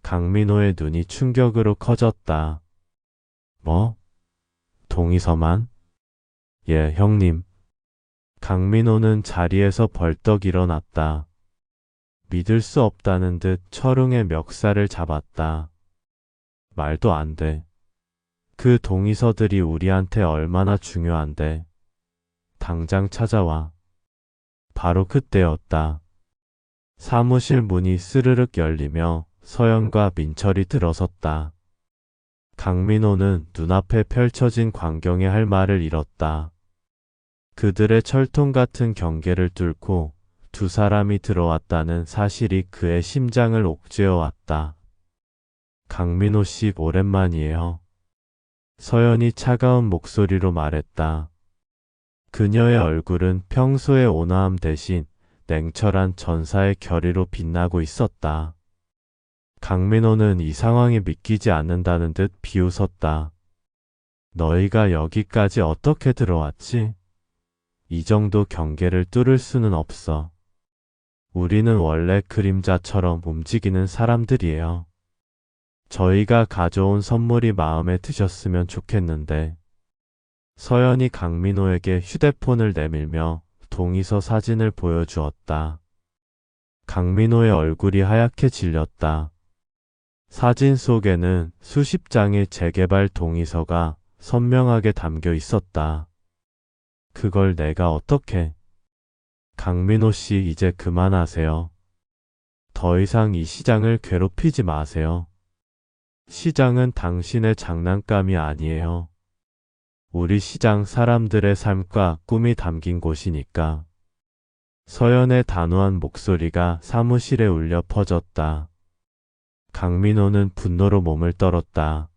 Speaker 1: 강민호의 눈이 충격으로 커졌다. 뭐? 동의서만? 예, 형님. 강민호는 자리에서 벌떡 일어났다. 믿을 수 없다는 듯 철웅의 멱살을 잡았다. 말도 안 돼. 그 동의서들이 우리한테 얼마나 중요한데. 당장 찾아와. 바로 그때였다. 사무실 문이 스르륵 열리며 서연과 민철이 들어섰다. 강민호는 눈앞에 펼쳐진 광경에 할 말을 잃었다. 그들의 철통 같은 경계를 뚫고 두 사람이 들어왔다는 사실이 그의 심장을 옥죄어 왔다. 강민호 씨 오랜만이에요. 서연이 차가운 목소리로 말했다. 그녀의 얼굴은 평소의 온화함 대신 냉철한 전사의 결의로 빛나고 있었다. 강민호는 이 상황이 믿기지 않는다는 듯 비웃었다. 너희가 여기까지 어떻게 들어왔지? 이 정도 경계를 뚫을 수는 없어. 우리는 원래 그림자처럼 움직이는 사람들이에요. 저희가 가져온 선물이 마음에 드셨으면 좋겠는데. 서연이 강민호에게 휴대폰을 내밀며 동의서 사진을 보여주었다. 강민호의 얼굴이 하얗게 질렸다. 사진 속에는 수십 장의 재개발 동의서가 선명하게 담겨 있었다. 그걸 내가 어떻게? 강민호 씨 이제 그만하세요. 더 이상 이 시장을 괴롭히지 마세요. 시장은 당신의 장난감이 아니에요. 우리 시장 사람들의 삶과 꿈이 담긴 곳이니까. 서연의 단호한 목소리가 사무실에 울려 퍼졌다. 강민호는 분노로 몸을 떨었다.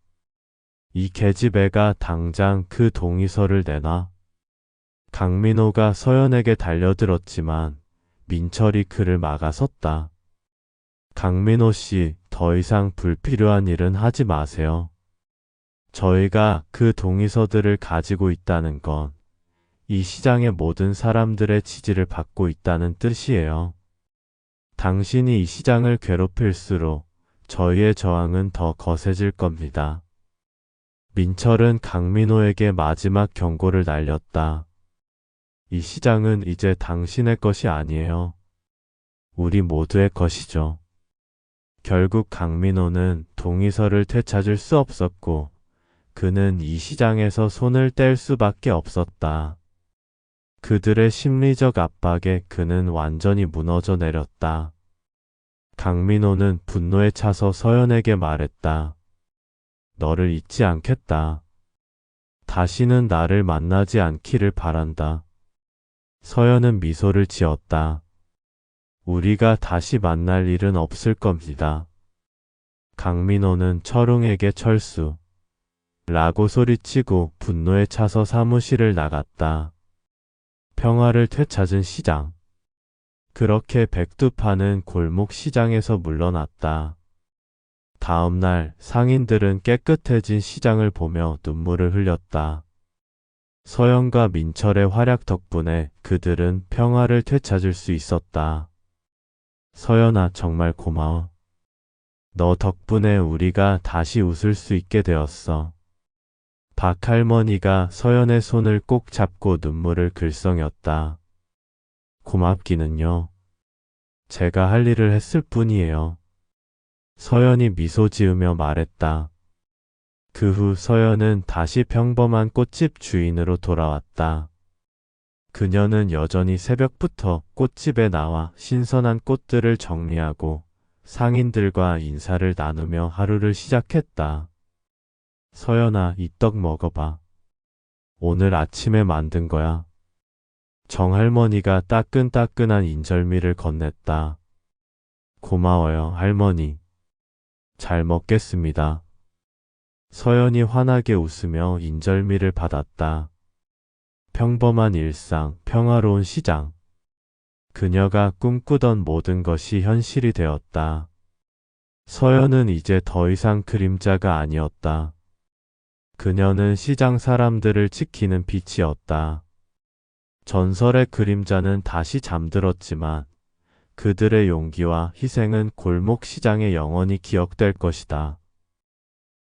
Speaker 1: 이 계집애가 당장 그 동의서를 내놔. 강민호가 서연에게 달려들었지만 민철이 그를 막아섰다. 강민호 씨, 더 이상 불필요한 일은 하지 마세요. 저희가 그 동의서들을 가지고 있다는 건 이 시장의 모든 사람들의 지지를 받고 있다는 뜻이에요. 당신이 이 시장을 괴롭힐수록 저희의 저항은 더 거세질 겁니다. 민철은 강민호에게 마지막 경고를 날렸다. 이 시장은 이제 당신의 것이 아니에요. 우리 모두의 것이죠. 결국 강민호는 동의서를 되찾을 수 없었고 그는 이 시장에서 손을 뗄 수밖에 없었다. 그들의 심리적 압박에 그는 완전히 무너져 내렸다. 강민호는 분노에 차서 서연에게 말했다. 너를 잊지 않겠다. 다시는 나를 만나지 않기를 바란다. 서연은 미소를 지었다. 우리가 다시 만날 일은 없을 겁니다. 강민호는 철웅에게 철수. 라고 소리치고 분노에 차서 사무실을 나갔다. 평화를 되찾은 시장. 그렇게 백두 파는 골목 시장에서 물러났다. 다음 날 상인들은 깨끗해진 시장을 보며 눈물을 흘렸다. 서연과 민철의 활약 덕분에 그들은 평화를 되찾을 수 있었다. 서연아, 정말 고마워. 너 덕분에 우리가 다시 웃을 수 있게 되었어. 박할머니가 서연의 손을 꼭 잡고 눈물을 글썽였다. 고맙기는요. 제가 할 일을 했을 뿐이에요. 서연이 미소 지으며 말했다. 그 후 서연은 다시 평범한 꽃집 주인으로 돌아왔다. 그녀는 여전히 새벽부터 꽃집에 나와 신선한 꽃들을 정리하고 상인들과 인사를 나누며 하루를 시작했다. 서연아, 이 떡 먹어봐. 오늘 아침에 만든 거야. 정할머니가 따끈따끈한 인절미를 건넸다. 고마워요, 할머니. 잘 먹겠습니다. 서연이 환하게 웃으며 인절미를 받았다. 평범한 일상, 평화로운 시장. 그녀가 꿈꾸던 모든 것이 현실이 되었다. 서연은 이제 더 이상 그림자가 아니었다. 그녀는 시장 사람들을 지키는 빛이었다. 전설의 그림자는 다시 잠들었지만 그들의 용기와 희생은 골목 시장에 영원히 기억될 것이다.